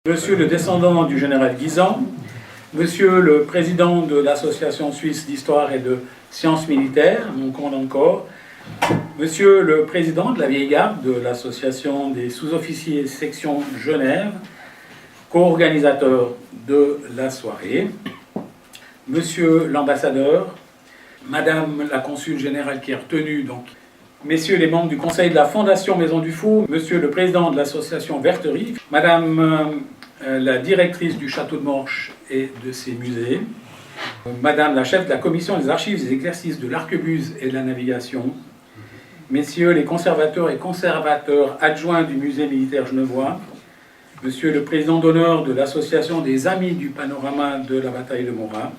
Monsieur le descendant du général Guisan, Monsieur le président de l'Association suisse d'histoire et de sciences militaires, mon compte encore, Monsieur le président de la vieille garde de l'Association des sous-officiers section Genève, co-organisateur de la soirée, Monsieur l'ambassadeur, Madame la consul générale qui est retenue, donc, Messieurs les membres du conseil de la Fondation Maison du Four, Monsieur le président de l'association Verterie, Madame la directrice du château de Morches et de ses musées, Madame la chef de la commission des archives, des exercices de l'arquebuse et de la navigation, Messieurs les conservateurs et conservateurs adjoints du musée militaire genevois, Monsieur le président d'honneur de l'association des amis du panorama de la bataille de Morat,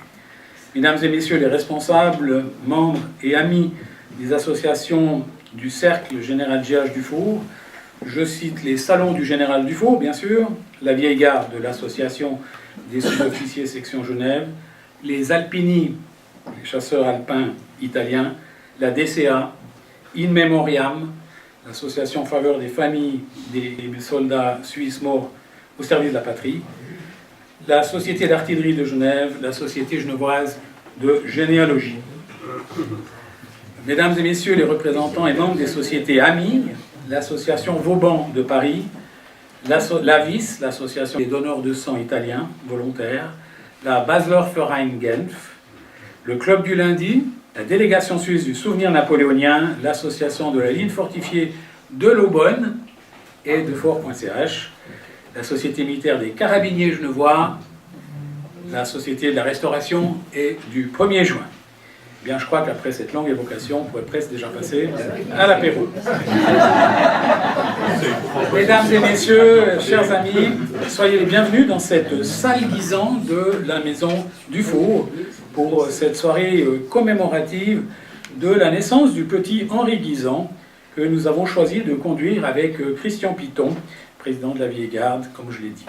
Mesdames et Messieurs les responsables, membres et amis des associations du Cercle Général G.H. Dufour, je cite les salons du Général Dufour, bien sûr, la vieille garde de l'association des sous-officiers section Genève, les Alpini, les chasseurs alpins italiens, la DCA, In Memoriam, l'association en faveur des familles des soldats suisses morts au service de la patrie, la Société d'artillerie de Genève, la Société genevoise de généalogie. Mesdames et Messieurs les représentants et membres des sociétés amies, l'association Vauban de Paris, l'AVIS, l'association des donneurs de sang italiens volontaires, la Basler Verein Genf, le Club du lundi, la délégation suisse du souvenir napoléonien, l'association de la ligne fortifiée de l'Aubonne et de Fort.ch, la Société militaire des carabiniers genevois, la Société de la restauration et du 1er juin. Bien, je crois qu'après cette longue évocation, on pourrait presque déjà passer à l'apéro. Mesdames et messieurs, chers amis, soyez les bienvenus dans cette salle Guisan de la Maison Dufour pour cette soirée commémorative de la naissance du petit Henri Guisan que nous avons choisi de conduire avec Christian Piton, président de la vieille garde, comme je l'ai dit.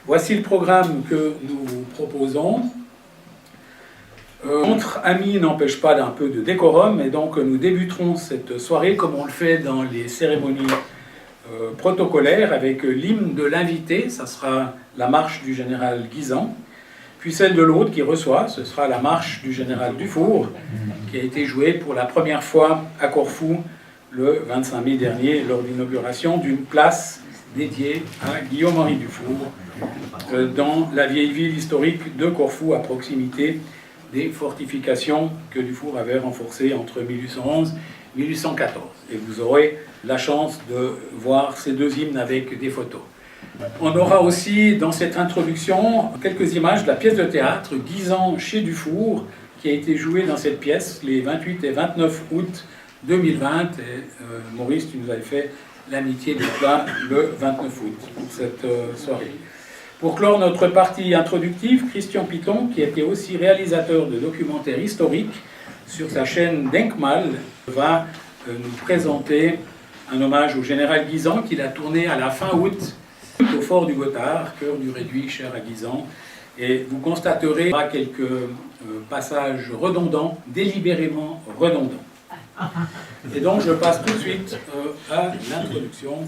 Voici le programme que nous vous proposons. Entre amis n'empêche pas d'un peu de décorum, et donc nous débuterons cette soirée comme on le fait dans les cérémonies protocolaires avec l'hymne de l'invité, ça sera la marche du général Guisan, puis celle de l'autre qui reçoit, ce sera la marche du général Dufour, qui a été jouée pour la première fois à Corfou le 25 mai dernier lors de l'inauguration d'une place dédiée à Guillaume-Henri Dufour dans la vieille ville historique de Corfou, à proximité des fortifications que Dufour avait renforcées entre 1811 et 1814. Et vous aurez la chance de voir ces deux hymnes avec des photos. On aura aussi dans cette introduction quelques images de la pièce de théâtre Guisan chez Dufour, qui a été jouée dans cette pièce les 28 et 29 août 2020. Et Maurice, tu nous avais fait l'amitié d'être là le 29 août pour cette soirée. Pour clore notre partie introductive, Christian Piton, qui était aussi réalisateur de documentaires historiques sur sa chaîne Denkmal, va nous présenter un hommage au général Guisan qu'il a tourné à la fin août au fort du Gothard, cœur du réduit cher à Guisan. Et vous constaterez quelques passages redondants, délibérément redondants. Et donc je passe tout de suite à l'introduction.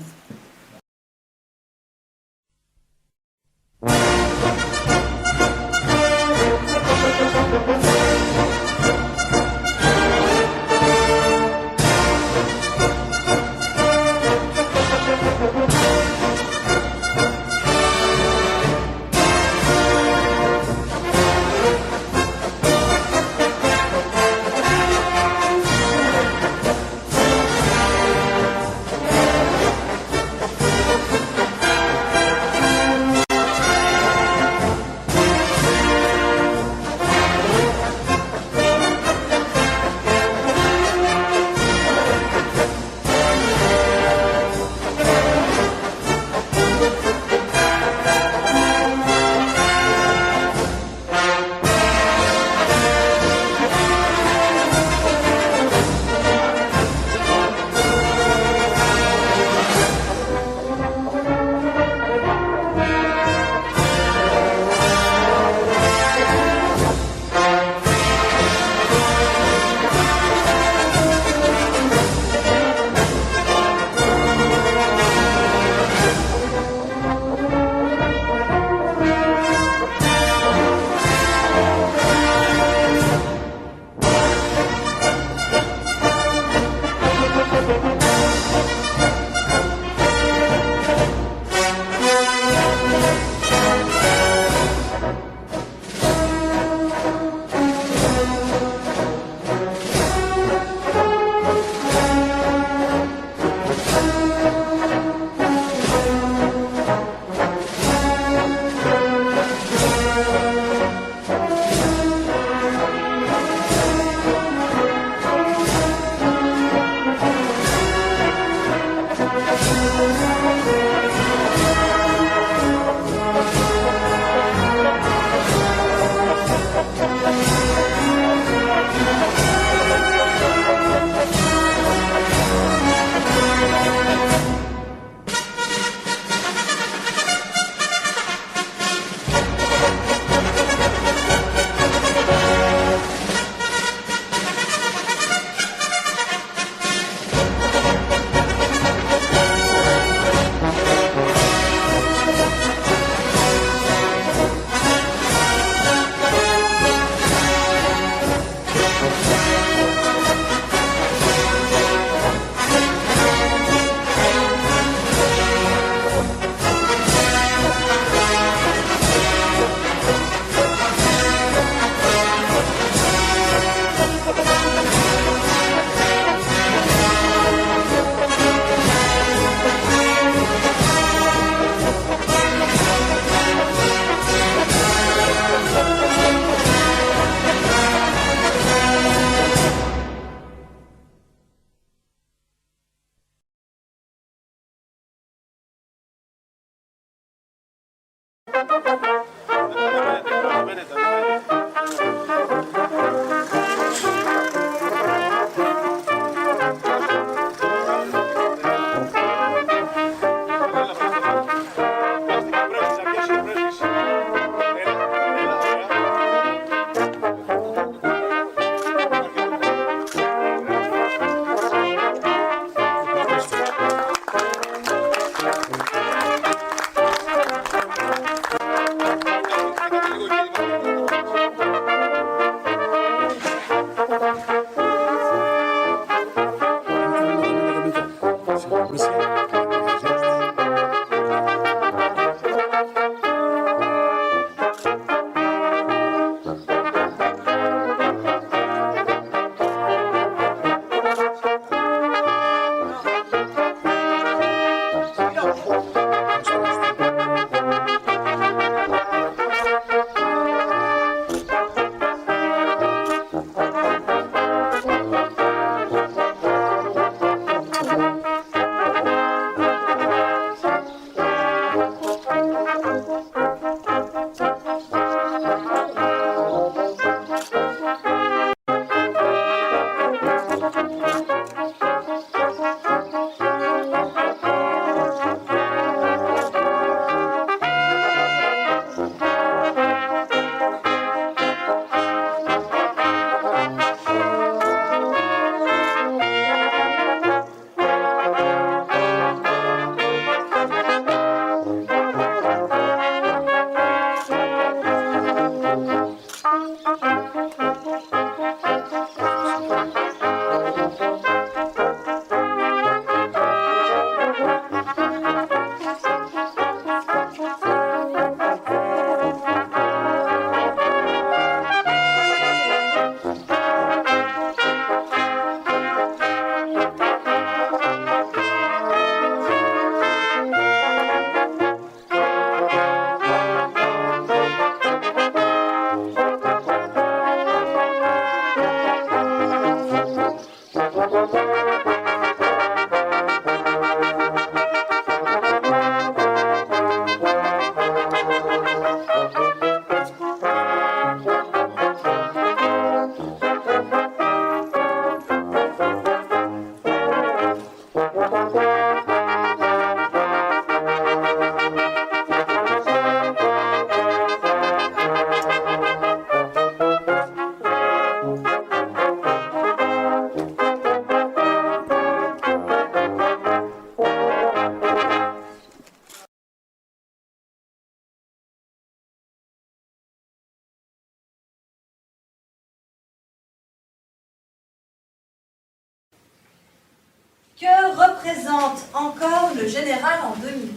Que représente encore le général en 2020?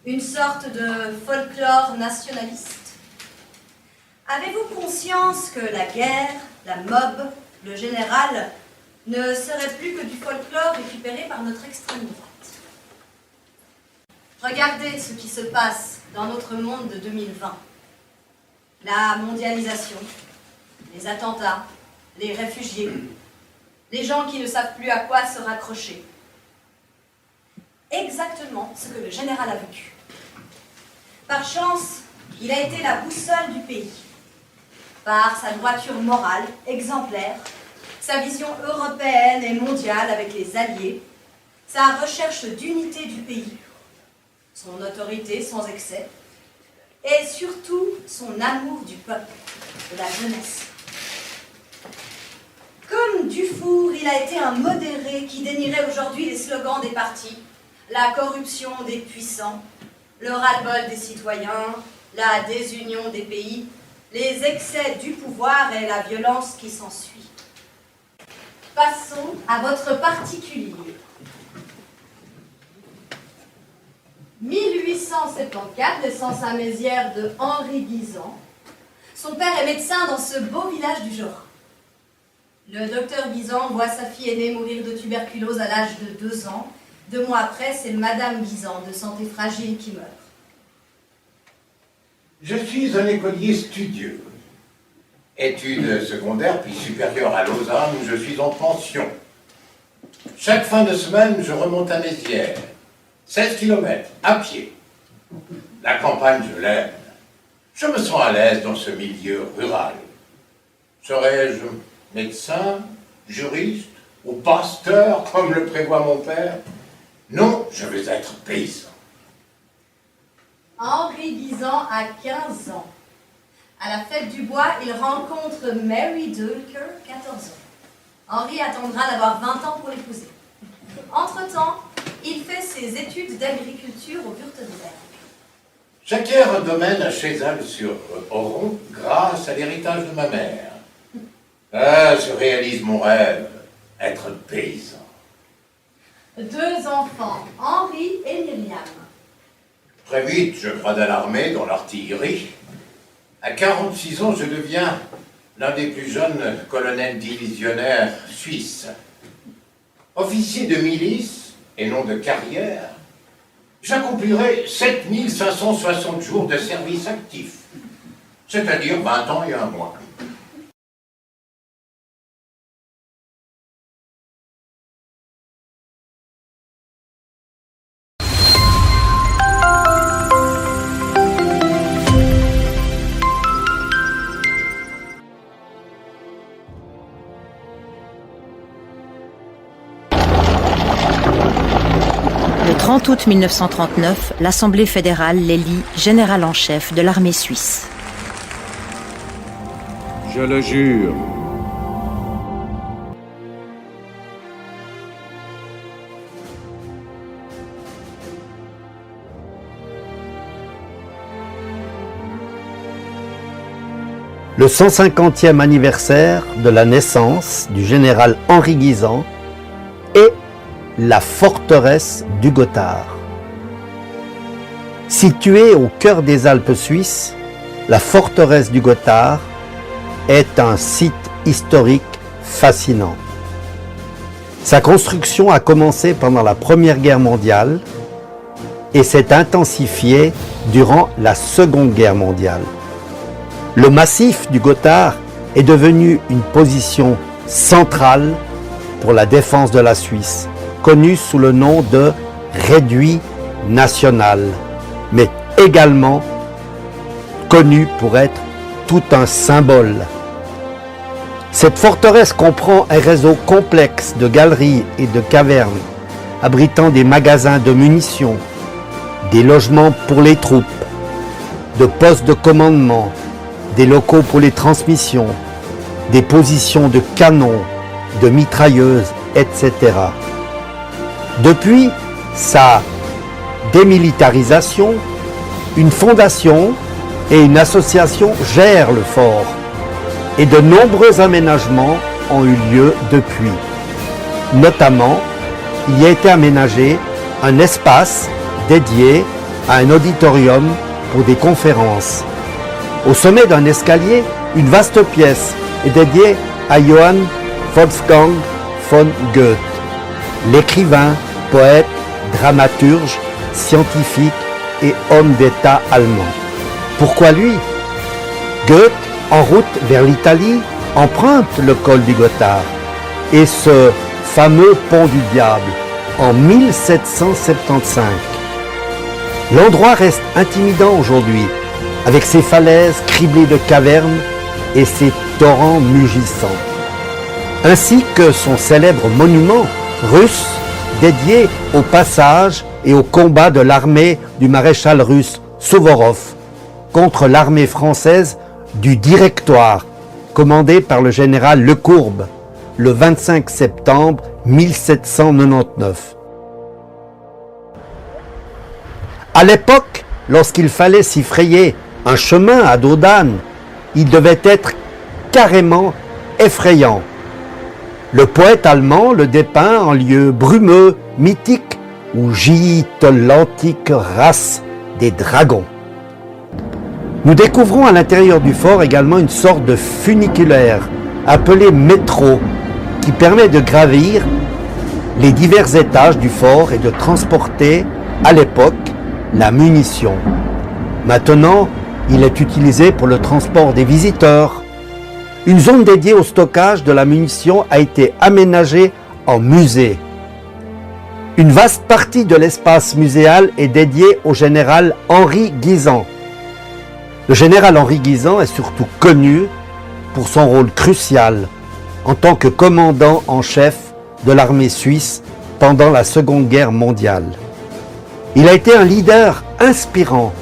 Une sorte de folklore nationaliste? Avez-vous conscience que la guerre, la mob, le général ne serait plus que du folklore récupéré par notre extrême droite? Regardez ce qui se passe dans notre monde de 2020. La mondialisation, les attentats, les réfugiés, les gens qui ne savent plus à quoi se raccrocher. Exactement ce que le général a vécu. Par chance, il a été la boussole du pays. Par sa droiture morale, exemplaire, sa vision européenne et mondiale avec les alliés, sa recherche d'unité du pays, son autorité sans excès, et surtout son amour du peuple, de la jeunesse. Comme Dufour, il a été un modéré qui dénierait aujourd'hui les slogans des partis, la corruption des puissants, le ras-le-bol des citoyens, la désunion des pays, les excès du pouvoir et la violence qui s'ensuit. Passons à votre particulier. 1874, naissance à Mézières de Henri Guisan. Son père est médecin dans ce beau village du Jorat. Le docteur Guisan voit sa fille aînée mourir de tuberculose à l'âge de 2 ans. 2 mois après, c'est Madame Guisan, de santé fragile, qui meurt. Je suis un écolier studieux. Études secondaires puis supérieures à Lausanne où je suis en pension. Chaque fin de semaine, je remonte à Mézières. 16 km, à pied. La campagne, je l'aime. Je me sens à l'aise dans ce milieu rural. Serais-je médecin, juriste ou pasteur, comme le prévoit mon père? Non, je veux être paysan. Henri Guisan a 15 ans. À la fête du bois, il rencontre Mary Dulker, 14 ans. Henri attendra d'avoir 20 ans pour l'épouser. Entre-temps, il fait ses études d'agriculture au Württemberg. J'acquiers un domaine à Chézanne-sur-Oron grâce à l'héritage de ma mère. Ah, je réalise mon rêve, être paysan. 2 enfants, Henri et Myriam. Très vite, je grade à l'armée dans l'artillerie. À 46 ans, je deviens l'un des plus jeunes colonels divisionnaires suisses. Officier de milice et non de carrière, j'accomplirai 7560 jours de service actif, c'est-à-dire 20 ans et 1 mois. Le 30 août 1939, l'Assemblée fédérale l'élit général en chef de l'armée suisse. Je le jure. Le 150e anniversaire de la naissance du général Henri Guisan et la forteresse du Gothard. Située au cœur des Alpes suisses, la forteresse du Gothard est un site historique fascinant. Sa construction a commencé pendant la Première Guerre mondiale et s'est intensifiée durant la Seconde Guerre mondiale. Le massif du Gothard est devenu une position centrale pour la défense de la Suisse, connue sous le nom de réduit national, mais également connue pour être tout un symbole. Cette forteresse comprend un réseau complexe de galeries et de cavernes, abritant des magasins de munitions, des logements pour les troupes, de postes de commandement, des locaux pour les transmissions, des positions de canons, de mitrailleuses, etc. Depuis sa démilitarisation, une fondation et une association gèrent le fort et de nombreux aménagements ont eu lieu depuis. Notamment, il y a été aménagé un espace dédié à un auditorium pour des conférences. Au sommet d'un escalier, une vaste pièce est dédiée à Johann Wolfgang von Goethe, l'écrivain, poète, dramaturge, scientifique et homme d'État allemand. Pourquoi lui? Goethe, en route vers l'Italie, emprunte le col du Gothard et ce fameux pont du Diable en 1775. L'endroit reste intimidant aujourd'hui, avec ses falaises criblées de cavernes et ses torrents mugissants, ainsi que son célèbre monument russe dédié au passage et au combat de l'armée du maréchal russe Souvorov contre l'armée française du Directoire, commandée par le général Lecourbe, le 25 septembre 1799. À l'époque, lorsqu'il fallait s'y frayer un chemin à dos d'âne, il devait être carrément effrayant. Le poète allemand le dépeint en lieu brumeux, mythique, où gît l'antique race des dragons. Nous découvrons à l'intérieur du fort également une sorte de funiculaire appelé métro qui permet de gravir les divers étages du fort et de transporter à l'époque la munition. Maintenant, il est utilisé pour le transport des visiteurs. Une zone dédiée au stockage de la munition a été aménagée en musée. Une vaste partie de l'espace muséal est dédiée au général Henri Guisan. Le général Henri Guisan est surtout connu pour son rôle crucial en tant que commandant en chef de l'armée suisse pendant la Seconde Guerre mondiale. Il a été un leader inspirant,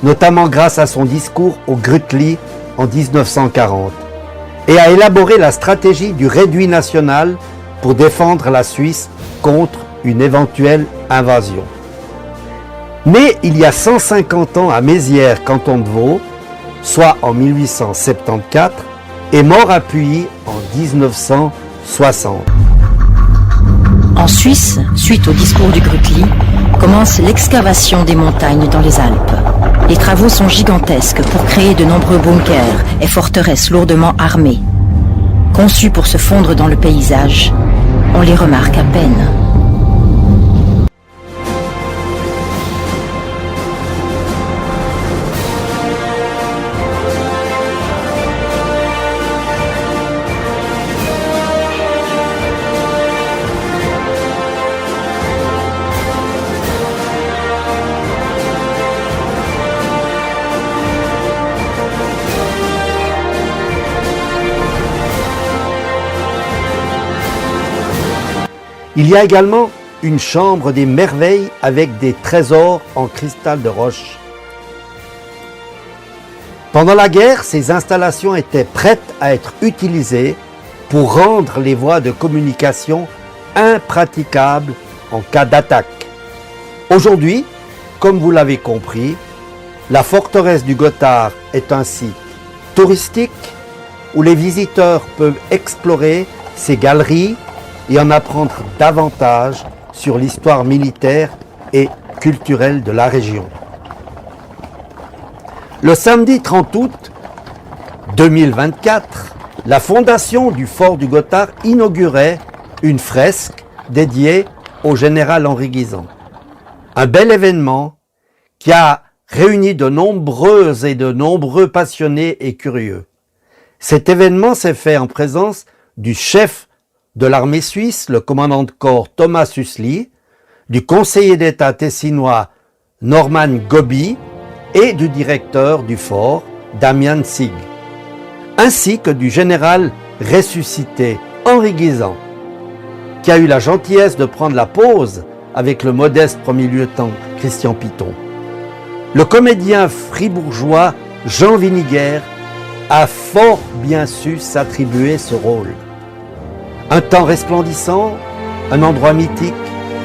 notamment grâce à son discours au Grütli en 1940, et a élaboré la stratégie du réduit national pour défendre la Suisse contre une éventuelle invasion. Né il y a 150 ans à Mézières, canton de Vaud, soit en 1874, et mort à Puy en 1960. En Suisse, suite au discours du Grütli, commence l'excavation des montagnes dans les Alpes. Les travaux sont gigantesques pour créer de nombreux bunkers et forteresses lourdement armées. Conçus pour se fondre dans le paysage, on les remarque à peine. Il y a également une chambre des merveilles avec des trésors en cristal de roche. Pendant la guerre, ces installations étaient prêtes à être utilisées pour rendre les voies de communication impraticables en cas d'attaque. Aujourd'hui, comme vous l'avez compris, la forteresse du Gothard est un site touristique où les visiteurs peuvent explorer ses galeries et en apprendre davantage sur l'histoire militaire et culturelle de la région. Le samedi 30 août 2024, la fondation du fort du Gothard inaugurait une fresque dédiée au général Henri Guisan. Un bel événement qui a réuni de nombreux passionnés et curieux. Cet événement s'est fait en présence du chef de l'armée suisse, le commandant de corps Thomas Süssli, du conseiller d'État tessinois Norman Gobi et du directeur du fort, Damian Sig, ainsi que du général ressuscité Henri Guisan, qui a eu la gentillesse de prendre la pause avec le modeste premier lieutenant Christian Piton. Le comédien fribourgeois Jean Viniguer a fort bien su s'attribuer ce rôle. Un temps resplendissant, un endroit mythique,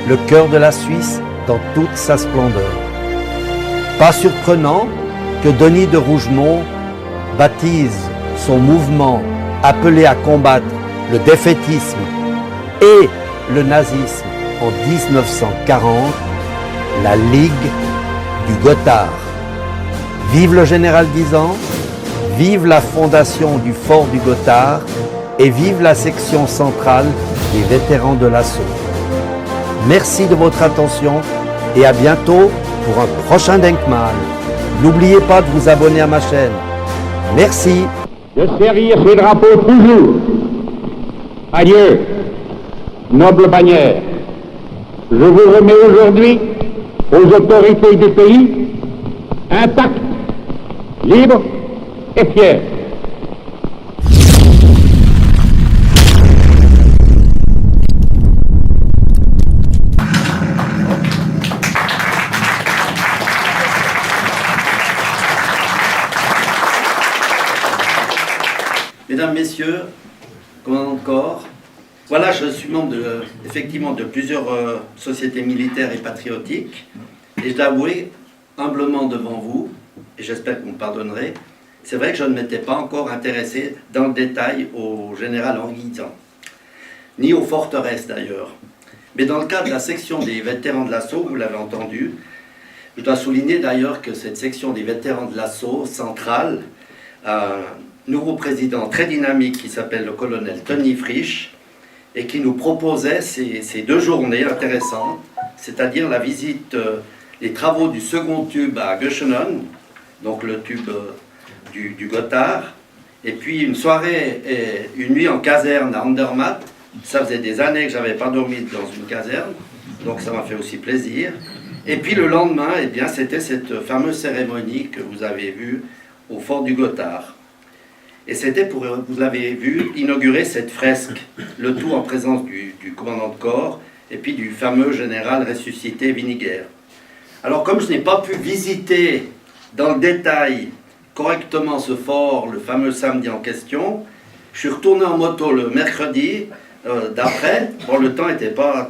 le cœur de la Suisse dans toute sa splendeur. Pas surprenant que Denis de Rougemont baptise son mouvement appelé à combattre le défaitisme et le nazisme en 1940, la Ligue du Gothard. Vive le général Guisan, vive la fondation du fort du Gothard et vive la section centrale des vétérans de l'assaut. Merci de votre attention et à bientôt pour un prochain Denkmal. N'oubliez pas de vous abonner à ma chaîne. Merci. De servir ces drapeaux toujours. Adieu, noble bannière. Je vous remets aujourd'hui aux autorités du pays, intactes, libres et fiers. Mesdames, Messieurs, commandant de corps, voilà, je suis membre effectivement de plusieurs sociétés militaires et patriotiques, et je dois avouer humblement devant vous, et j'espère que vous me pardonnerez, c'est vrai que je ne m'étais pas encore intéressé dans le détail au général Henri Guisan, ni aux forteresses d'ailleurs. Mais dans le cadre de la section des vétérans de l'assaut, vous l'avez entendu, je dois souligner d'ailleurs que cette section des vétérans de l'assaut centrale a un nouveau président très dynamique qui s'appelle le colonel Tony Frisch et qui nous proposait ces 2 journées intéressantes, c'est-à-dire la visite, les travaux du second tube à Göschenen, donc le tube du Gothard, et puis une soirée et une nuit en caserne à Andermatt. Ça faisait des années que je n'avais pas dormi dans une caserne. donc ça m'a fait aussi plaisir. Et puis le lendemain, eh bien, c'était cette fameuse cérémonie que vous avez vue au fort du Gothard. Et c'était pour, vous l'avez vu, inaugurer cette fresque, le tout en présence du commandant de corps et puis du fameux général ressuscité Viniguerre. Alors comme je n'ai pas pu visiter dans le détail correctement ce fort le fameux samedi en question, je suis retourné en moto le mercredi d'après. Bon, le temps n'était pas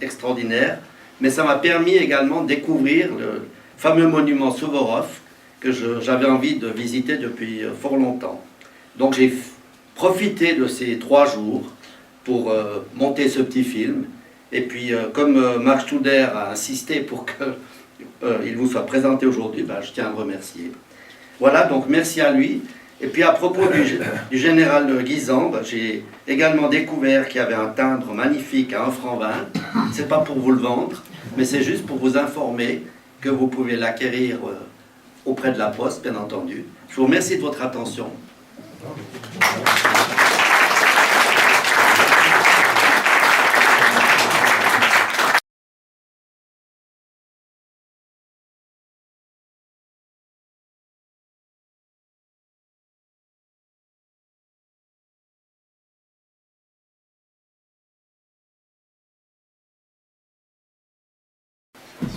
extraordinaire, mais ça m'a permis également de découvrir le fameux monument Souvorov que j'avais envie de visiter depuis fort longtemps. Donc j'ai profité de ces 3 jours pour monter ce petit film. Et puis comme Marc Studer a insisté pour qu'il vous soit présenté aujourd'hui, ben, je tiens à le remercier. Voilà, donc merci à lui. Et puis à propos du général Guisan, ben, j'ai également découvert qu'il y avait un timbre magnifique à 1,20 franc. C'est pas pour vous le vendre, mais c'est juste pour vous informer que vous pouvez l'acquérir auprès de la Poste, bien entendu. Je vous remercie de votre attention.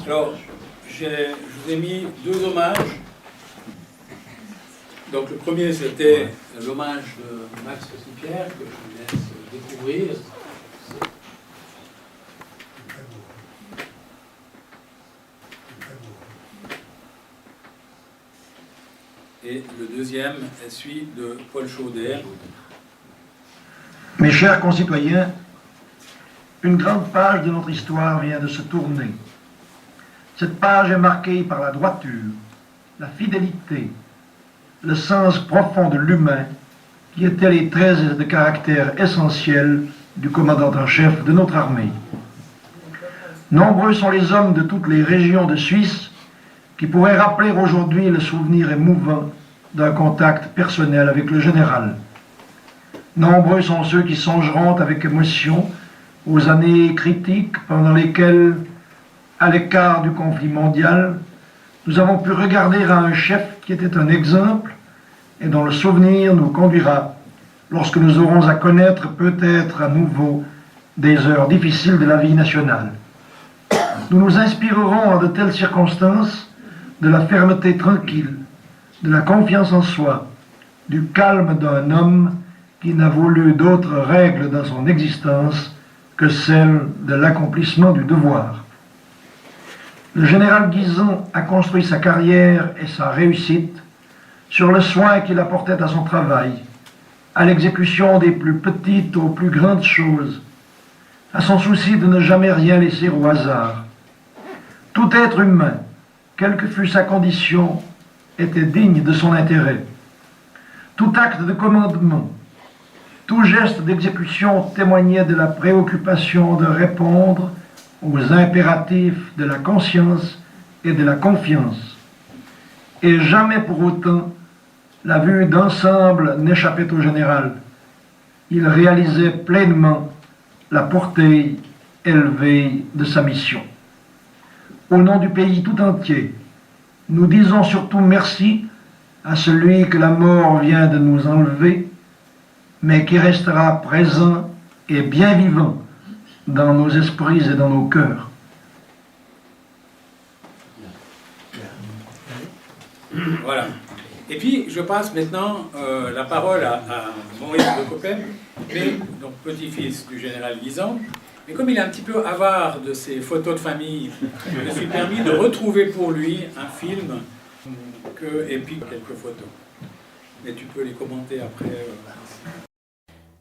Alors, je vous ai mis 2 hommages. Donc le premier, c'était l'hommage de Max Petit-Pierre, que je vous laisse découvrir. Et le deuxième est celui de Paul Chaudet. Mes chers concitoyens, une grande page de notre histoire vient de se tourner. Cette page est marquée par la droiture, la fidélité, le sens profond de l'humain, qui étaient les traits de caractère essentiels du commandant en chef de notre armée. Nombreux sont les hommes de toutes les régions de Suisse qui pourraient rappeler aujourd'hui le souvenir émouvant d'un contact personnel avec le général. Nombreux sont ceux qui songeront avec émotion aux années critiques pendant lesquelles, à l'écart du conflit mondial, nous avons pu regarder à un chef qui était un exemple et dont le souvenir nous conduira, lorsque nous aurons à connaître peut-être à nouveau des heures difficiles de la vie nationale. Nous nous inspirerons en de telles circonstances de la fermeté tranquille, de la confiance en soi, du calme d'un homme qui n'a voulu d'autres règles dans son existence que celle de l'accomplissement du devoir. Le général Guisan a construit sa carrière et sa réussite sur le soin qu'il apportait à son travail, à l'exécution des plus petites aux plus grandes choses, à son souci de ne jamais rien laisser au hasard. Tout être humain, quelle que fût sa condition, était digne de son intérêt. Tout acte de commandement, tout geste d'exécution témoignait de la préoccupation de répondre aux impératifs de la conscience et de la confiance. Et jamais pour autant la vue d'ensemble n'échappait au général. Il réalisait pleinement la portée élevée de sa mission. Au nom du pays tout entier, nous disons surtout merci à celui que la mort vient de nous enlever, mais qui restera présent et bien vivant dans nos esprits et dans nos cœurs. Voilà. Et puis, je passe maintenant la parole à Maurice de Coppet, donc petit-fils du général Guisan. Mais comme il est un petit peu avare de ses photos de famille, je me suis permis de retrouver pour lui un film et puis quelques photos. Mais tu peux les commenter après.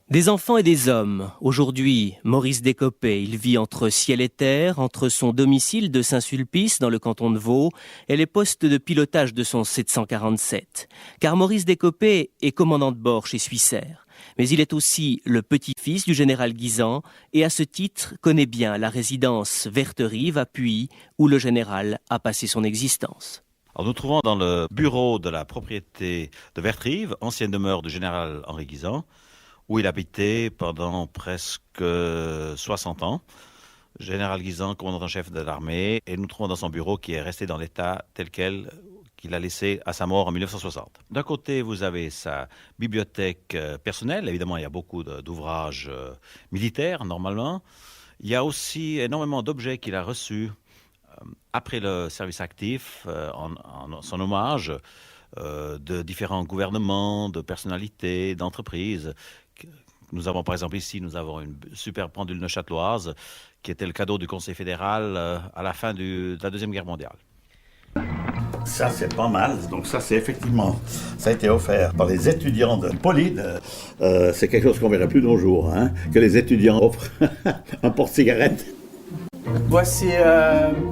Des enfants et des hommes. Aujourd'hui, Maurice Descoppet, il vit entre ciel et terre, entre son domicile de Saint-Sulpice dans le canton de Vaud et les postes de pilotage de son 747. Car Maurice Descoppet est commandant de bord chez Suissair. Mais il est aussi le petit-fils du général Guisan et à ce titre connaît bien la résidence Verte-Rive à Puy où le général a passé son existence. Alors nous trouvons dans le bureau de la propriété de Verte-Rive, ancienne demeure du général Henri Guisan, où il habitait pendant presque 60 ans. général Guisan, commandant en chef de l'armée, et nous trouvons dans son bureau qui est resté dans l'état tel quel qu'il a laissé à sa mort en 1960. D'un côté, vous avez sa bibliothèque personnelle. Évidemment, il y a beaucoup d'ouvrages militaires, normalement. Il y a aussi énormément d'objets qu'il a reçus après le service actif, en son hommage, de différents gouvernements, de personnalités, d'entreprises. Nous avons, par exemple, ici, nous avons une superbe pendule neuchâteloise qui était le cadeau du Conseil fédéral à la fin de la Deuxième Guerre mondiale. Ça, c'est pas mal. Donc ça, c'est effectivement, ça a été offert par les étudiants de Pauline. C'est quelque chose qu'on verrait plus de nos jours, hein, que les étudiants offrent un porte-cigarette. Voici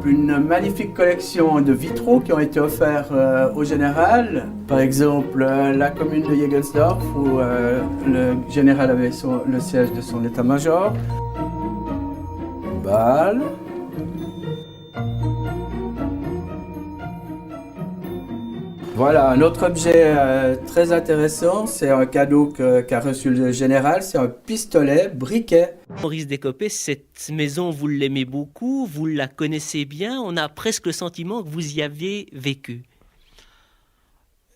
une magnifique collection de vitraux qui ont été offerts au général. Par exemple, la commune de Jägelsdorf, où le général avait le siège de son état-major. Bâle. Voilà, un autre objet très intéressant, c'est un cadeau qu'a reçu le général, c'est un pistolet briquet. Maurice Décopé, cette maison, vous l'aimez beaucoup, vous la connaissez bien, on a presque le sentiment que vous y avez vécu.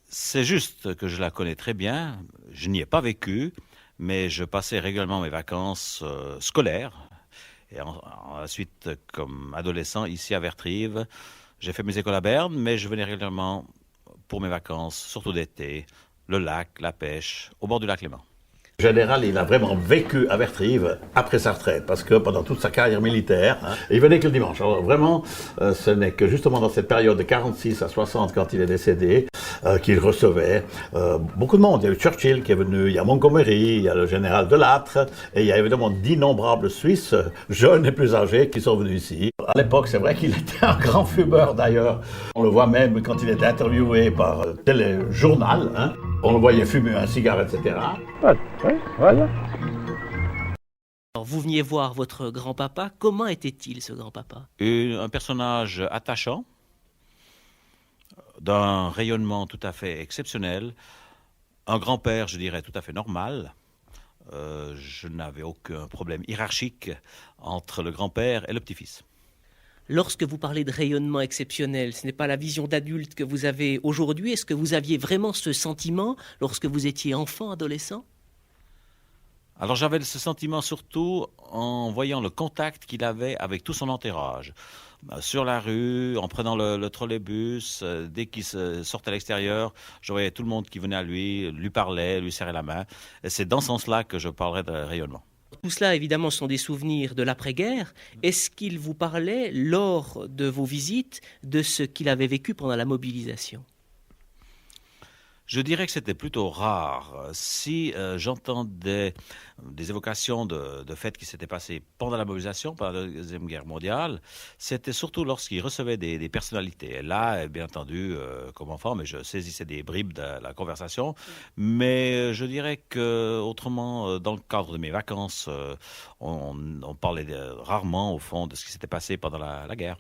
C'est juste que je la connais très bien, je n'y ai pas vécu, mais je passais régulièrement mes vacances scolaires. Et ensuite, comme adolescent, ici à Vertrive, j'ai fait mes écoles à Berne, mais je venais régulièrement pour mes vacances, surtout d'été, le lac, la pêche, au bord du lac Léman. Le général, il a vraiment vécu à Vertrive après sa retraite, parce que pendant toute sa carrière militaire, il venait que le dimanche. Alors vraiment, ce n'est que justement dans cette période de 46 à 60, quand il est décédé, qu'il recevait beaucoup de monde. Il y a eu Churchill qui est venu, il y a Montgomery, il y a le général de Lattre, et il y a évidemment d'innombrables Suisses, jeunes et plus âgés, qui sont venus ici. À l'époque, c'est vrai qu'il était un grand fumeur d'ailleurs. On le voit même quand il était interviewé par téléjournal, hein. On le voyait fumer un cigare, etc. Oui, voilà. Alors, vous veniez voir votre grand-papa, comment était-il ce grand-papa ? Un personnage attachant, d'un rayonnement tout à fait exceptionnel, un grand-père, je dirais, tout à fait normal. Je n'avais aucun problème hiérarchique entre le grand-père et le petit-fils. Lorsque vous parlez de rayonnement exceptionnel, ce n'est pas la vision d'adulte que vous avez aujourd'hui. Est-ce que vous aviez vraiment ce sentiment lorsque vous étiez enfant, adolescent ? Alors j'avais ce sentiment surtout en voyant le contact qu'il avait avec tout son entourage. Sur la rue, en prenant le trolleybus, dès qu'il sortait à l'extérieur, je voyais tout le monde qui venait à lui parlait, lui serrait la main. Et c'est dans ce sens-là que je parlerais de rayonnement. Tout cela, évidemment, sont des souvenirs de l'après-guerre. Est-ce qu'il vous parlait, lors de vos visites, de ce qu'il avait vécu pendant la mobilisation ? Je dirais que c'était plutôt rare. Si j'entendais des évocations de faits qui s'étaient passés pendant la mobilisation, pendant la Deuxième Guerre mondiale, c'était surtout lorsqu'il recevait des personnalités. Et là, bien entendu, comme enfant, mais je saisissais des bribes de la conversation. Mais je dirais que, autrement, dans le cadre de mes vacances, on parlait rarement, au fond, de ce qui s'était passé pendant la guerre.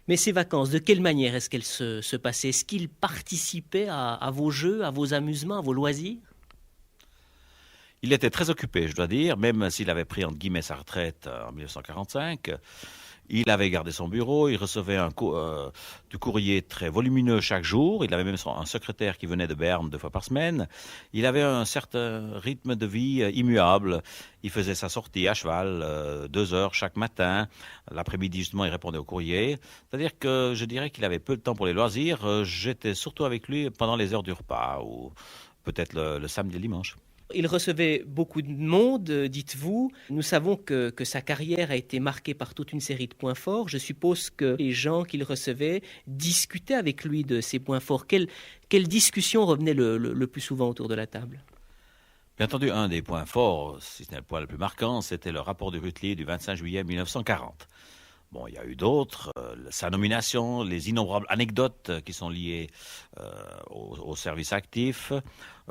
Mais ces vacances, de quelle manière est-ce qu'elles se passaient ? Est-ce qu'il participait à vos jeux, à vos amusements, à vos loisirs ? Il était très occupé, je dois dire, même s'il avait pris, entre guillemets, sa retraite en 1945. Il avait gardé son bureau, il recevait du courrier très volumineux chaque jour. Il avait même un secrétaire qui venait de Berne 2 fois par semaine. Il avait un certain rythme de vie immuable. Il faisait sa sortie à cheval 2 heures chaque matin. L'après-midi, justement, il répondait au courrier. C'est-à-dire que je dirais qu'il avait peu de temps pour les loisirs. J'étais surtout avec lui pendant les heures du repas ou peut-être le samedi et le dimanche. Il recevait beaucoup de monde, dites-vous. Nous savons que sa carrière a été marquée par toute une série de points forts. Je suppose que les gens qu'il recevait discutaient avec lui de ces points forts. Quelle discussion revenait le plus souvent autour de la table ? Bien entendu, un des points forts, si ce n'est le point le plus marquant, c'était le rapport de Rutli du 25 juillet 1940. Bon, il y a eu d'autres, sa nomination, les innombrables anecdotes qui sont liées au service actif,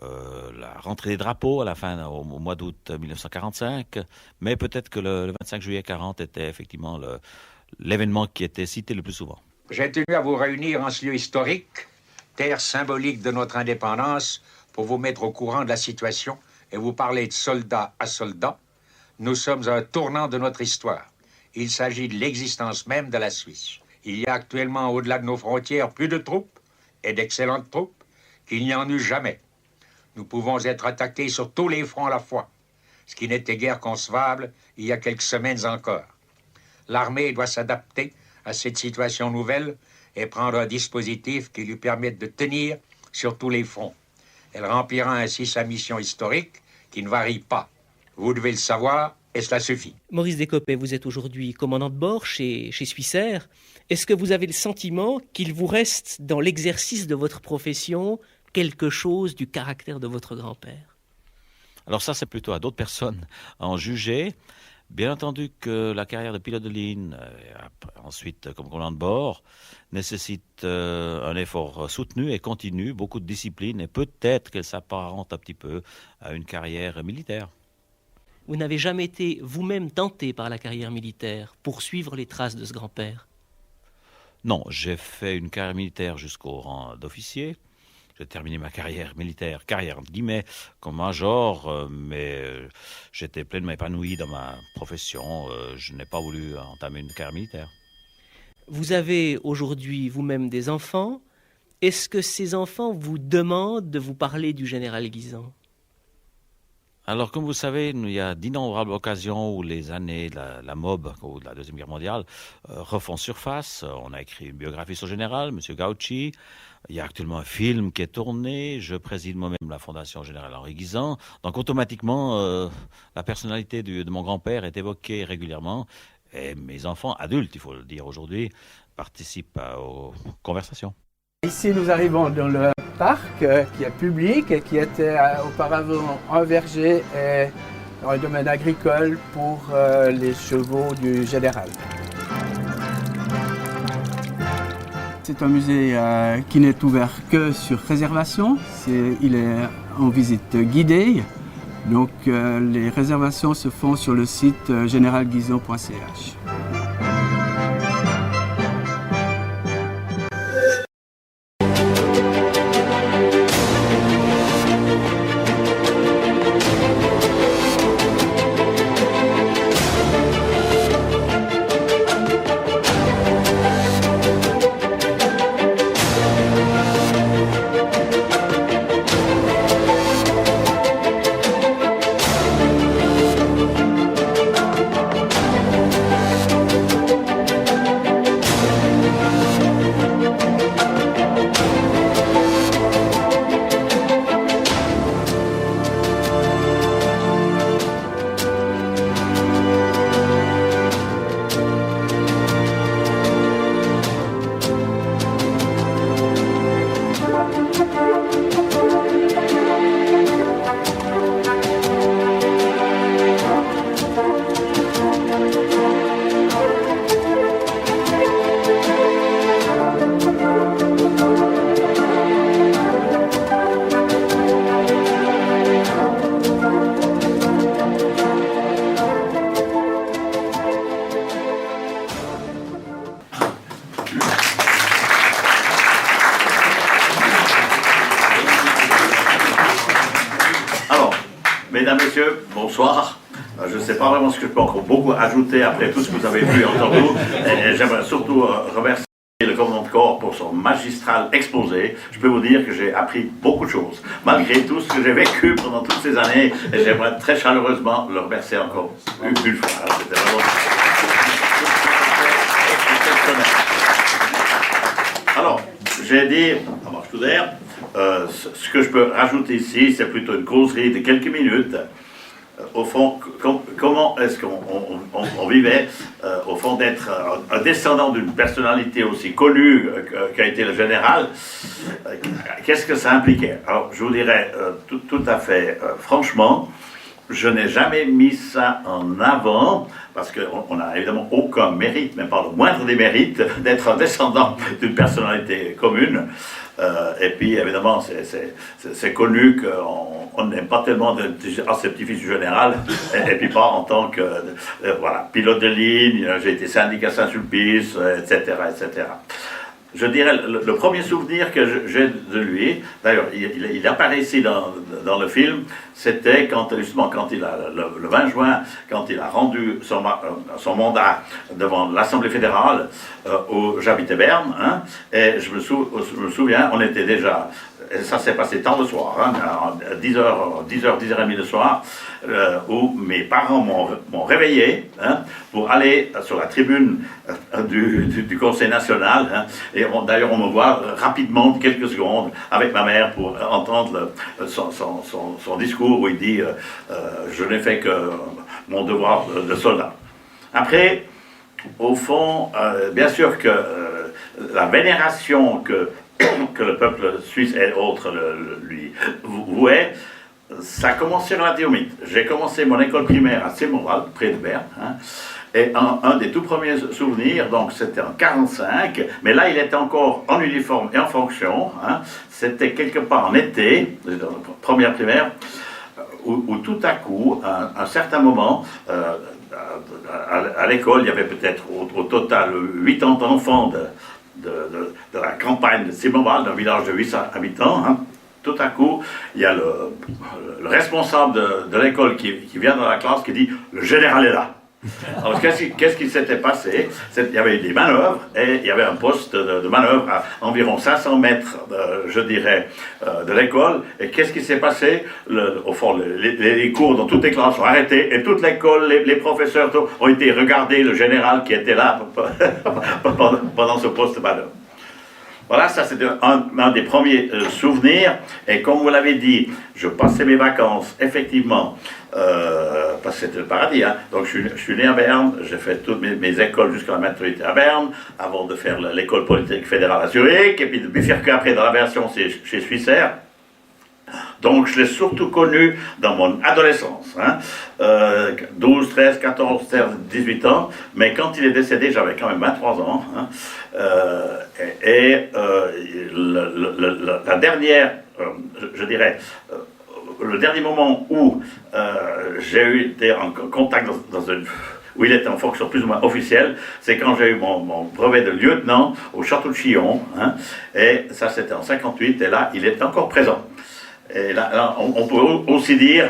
la rentrée des drapeaux à la fin, au mois d'août 1945, mais peut-être que le 25 juillet 40 était effectivement l'événement qui était cité le plus souvent. J'ai tenu à vous réunir en ce lieu historique, terre symbolique de notre indépendance, pour vous mettre au courant de la situation et vous parler de soldat à soldat. Nous sommes à un tournant de notre histoire. il s'agit de l'existence même de la Suisse. Il y a actuellement au-delà de nos frontières plus de troupes, et d'excellentes troupes, qu'il n'y en eut jamais. Nous pouvons être attaqués sur tous les fronts à la fois, ce qui n'était guère concevable il y a quelques semaines encore. L'armée doit s'adapter à cette situation nouvelle et prendre un dispositif qui lui permette de tenir sur tous les fronts. Elle remplira ainsi sa mission historique qui ne varie pas. Vous devez le savoir et cela suffit. Maurice Décopé, vous êtes aujourd'hui commandant de bord chez Swissair. Est-ce que vous avez le sentiment qu'il vous reste dans l'exercice de votre profession quelque chose du caractère de votre grand-père? Alors ça, c'est plutôt à d'autres personnes à en juger. Bien entendu que la carrière de pilote de ligne, ensuite comme commandant de bord, nécessite un effort soutenu et continu, beaucoup de discipline, et peut-être qu'elle s'apparente un petit peu à une carrière militaire. Vous n'avez jamais été vous-même tenté par la carrière militaire pour suivre les traces de ce grand-père? Non, j'ai fait une carrière militaire jusqu'au rang d'officier. J'ai terminé ma carrière militaire, carrière entre guillemets, comme major, mais j'étais pleinement épanoui dans ma profession. Je n'ai pas voulu entamer une carrière militaire. Vous avez aujourd'hui vous-même des enfants. Est-ce que ces enfants vous demandent de vous parler du général Guisan? Alors, comme vous savez, il y a d'innombrables occasions où les années de la MOB, ou de la Deuxième Guerre mondiale, refont surface. On a écrit une biographie sur le général, M. Gauci. Il y a actuellement un film qui est tourné. Je préside moi-même la Fondation Générale Henri Guisan. Donc, automatiquement, la personnalité de mon grand-père est évoquée régulièrement. Et mes enfants, adultes, il faut le dire aujourd'hui, participent aux conversations. Ici, nous arrivons dans le parc qui est public et qui était auparavant un verger et un domaine agricole pour les chevaux du général. C'est un musée qui n'est ouvert que sur réservation. Il est en visite guidée. Donc les réservations se font sur le site generalguisan.ch. Mesdames, Messieurs, bonsoir. Je ne sais pas vraiment ce que je peux encore beaucoup ajouter après tout ce que vous avez vu et entendu. Et j'aimerais surtout remercier le commandant de corps pour son magistral exposé. Je peux vous dire que j'ai appris beaucoup de choses, malgré tout ce que j'ai vécu pendant toutes ces années. Et j'aimerais très chaleureusement le remercier encore une fois. Alors, c'était vraiment exceptionnel. Alors, j'ai dit, à marche tout d'air, ce que je peux rajouter ici, c'est plutôt une causerie de quelques minutes. Au fond, comment est-ce qu'on vivait, au fond, d'être un descendant d'une personnalité aussi connue qu'a été le général? Qu'est-ce que ça impliquait? Alors, je vous dirais tout à fait franchement, je n'ai jamais mis ça en avant, parce qu'on n'a évidemment aucun mérite, même pas le moindre des mérites, d'être un descendant d'une personnalité commune. Et puis, évidemment, c'est connu qu'on n'aime pas tellement ces petits-fils du général, et puis pas en tant que pilote de ligne, j'ai été syndic à Saint-Sulpice, etc., etc. je dirais, le premier souvenir que j'ai de lui, d'ailleurs, il apparaît ici dans le film, c'était justement quand il a, le 20 juin, quand il a rendu son mandat devant l'Assemblée fédérale, où j'habitais Berne, hein, et je me souviens, on était déjà, et ça s'est passé tard le soir, hein, à 10h30 le soir, où mes parents m'ont réveillé, hein, pour aller sur la tribune du Conseil national, hein, et d'ailleurs on me voit rapidement, quelques secondes, avec ma mère pour entendre son discours où il dit je n'ai fait que mon devoir de soldat. Après, au fond, bien sûr que la vénération que le peuple suisse et autres lui vouaient, ça a commencé relativement vite. J'ai commencé mon école primaire à Sémoral, près de Berne, hein, et un des tout premiers souvenirs, donc c'était en 1945, mais là il était encore en uniforme et en fonction, hein, c'était quelque part en été, dans la première primaire, où tout à coup, à un certain moment, à l'école, il y avait peut-être au total 80 enfants de la campagne de Sémoral, d'un village de 800 habitants, hein. Tout à coup, il y a le responsable de l'école qui vient dans la classe qui dit « Le général est là ». Alors, qu'est-ce qui s'était passé? Il y avait des manœuvres et il y avait un poste de manœuvre à environ 500 mètres, je dirais, de l'école. Et qu'est-ce qui s'est passé? Au fond, les cours dans toutes les classes sont arrêtés et toute l'école, les professeurs ont été regarder le général qui était là pendant ce poste de manœuvre. Voilà, ça c'était un des premiers souvenirs. Et comme vous l'avez dit, je passais mes vacances, effectivement, parce que c'était le paradis. Hein. Donc je suis né à Berne, j'ai fait toutes mes écoles jusqu'à la maturité à Berne, avant de faire l'école polytechnique fédérale à Zurich, et puis de bifurquer après dans l'aviation chez Swissair. Donc je l'ai surtout connu dans mon adolescence, hein, 12, 13, 14, 18 ans, mais quand il est décédé, j'avais quand même 23 ans, hein, la dernière, je dirais, le dernier moment où j'ai été en contact où il était en fonction plus ou moins officielle, c'est quand j'ai eu mon brevet de lieutenant au château de Chillon, hein, et ça c'était en 58, et là il est encore présent. Et là, on peut aussi dire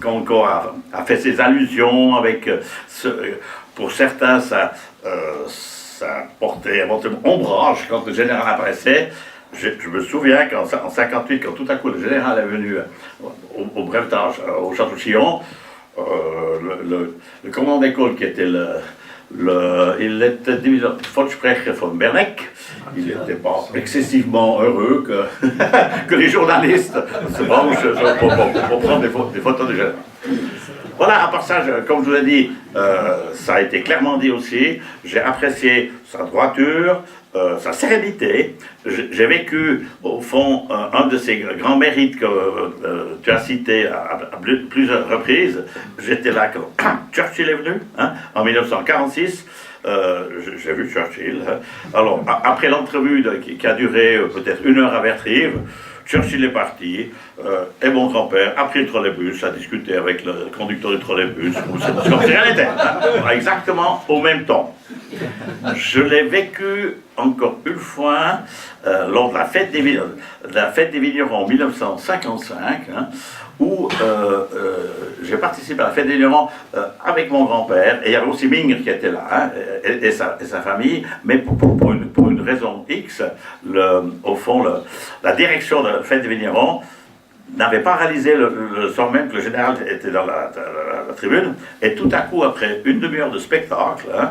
qu'encore a fait ses allusions avec, pour certains, ça portait éventuellement ombrage quand le général apparaissait. Je me souviens qu'en 58, quand tout à coup le général est venu au brevetage, au château de Chillon, le commandant d'école qui était il était diviseur Volkssprecher von Berneck. Il n'était pas excessivement heureux que les journalistes se penchent pour prendre des photos de général. Voilà, à part ça, comme je vous l'ai dit, ça a été clairement dit aussi, j'ai apprécié sa droiture, sa sérénité. J'ai vécu, au fond, un de ses grands mérites que tu as cité à plusieurs reprises. J'étais là quand Churchill est venu, hein, en 1946. J'ai vu Churchill. Hein. Alors, après l'entrevue qui a duré peut-être 1 heure à Vertrive, Churchill est parti, et mon grand-père a pris le trolleybus, a discuté avec le conducteur du trolleybus, comme si rien n'était, hein, exactement au même temps. Je l'ai vécu encore une fois lors de la fête des vignerons en 1955, hein, où j'ai participé à la fête des vignerons avec mon grand-père, et il y avait aussi Mingre qui était là, hein, et sa famille, mais pour une raison X, au fond, la direction de la fête des vignerons n'avait pas réalisé le soir même que le général était dans la tribune, et tout à coup, après une demi-heure de spectacle, hein,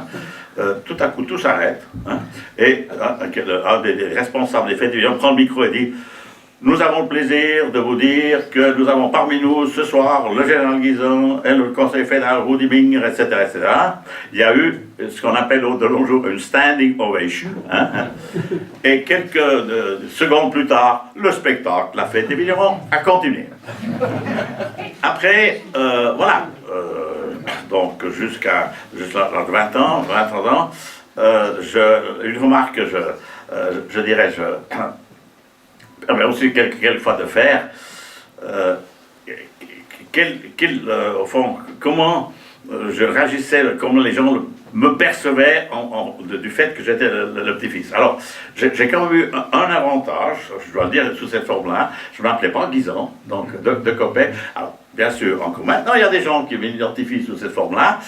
tout à coup, tout s'arrête, hein, et un des responsables des fêtes des vignerons prend le micro et dit: nous avons le plaisir de vous dire que nous avons parmi nous ce soir le général Guisan et le conseil fédéral Rudi Mingre, etc., etc. Il y a eu ce qu'on appelle de nos jours une standing ovation. Hein, hein. Et quelques secondes plus tard, le spectacle, la fête des vignerons, a continué. Après, voilà. Donc jusqu'à 20 ans, 20-30 ans, une remarque que je dirais, mais aussi quelquefois de faire, au fond, comment je réagissais comme les gens me percevaient du fait que j'étais le petit-fils. Alors, j'ai quand même eu un avantage, je dois le dire sous cette forme-là, je ne m'appelais pas Guisan, donc de Copé. Alors, bien sûr, encore maintenant, il y a des gens qui m'identifient sous cette forme-là,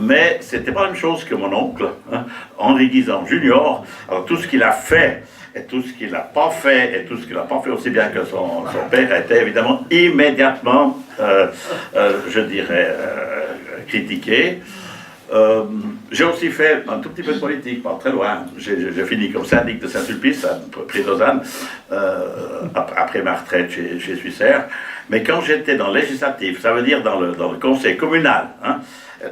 mais c'était pas la même chose que mon oncle, hein, Henri Guisan Junior. Alors, tout ce qu'il a fait, et tout ce qu'il n'a pas fait, et tout ce qu'il n'a pas fait aussi bien que son père, était évidemment immédiatement, je dirais, critiqué. J'ai aussi fait un tout petit peu de politique, pas très loin. J'ai fini comme syndic de Saint-Sulpice, à près d'Ausanne, après ma retraite chez Suissaire. Mais quand j'étais dans le législatif, ça veut dire dans le conseil communal, hein,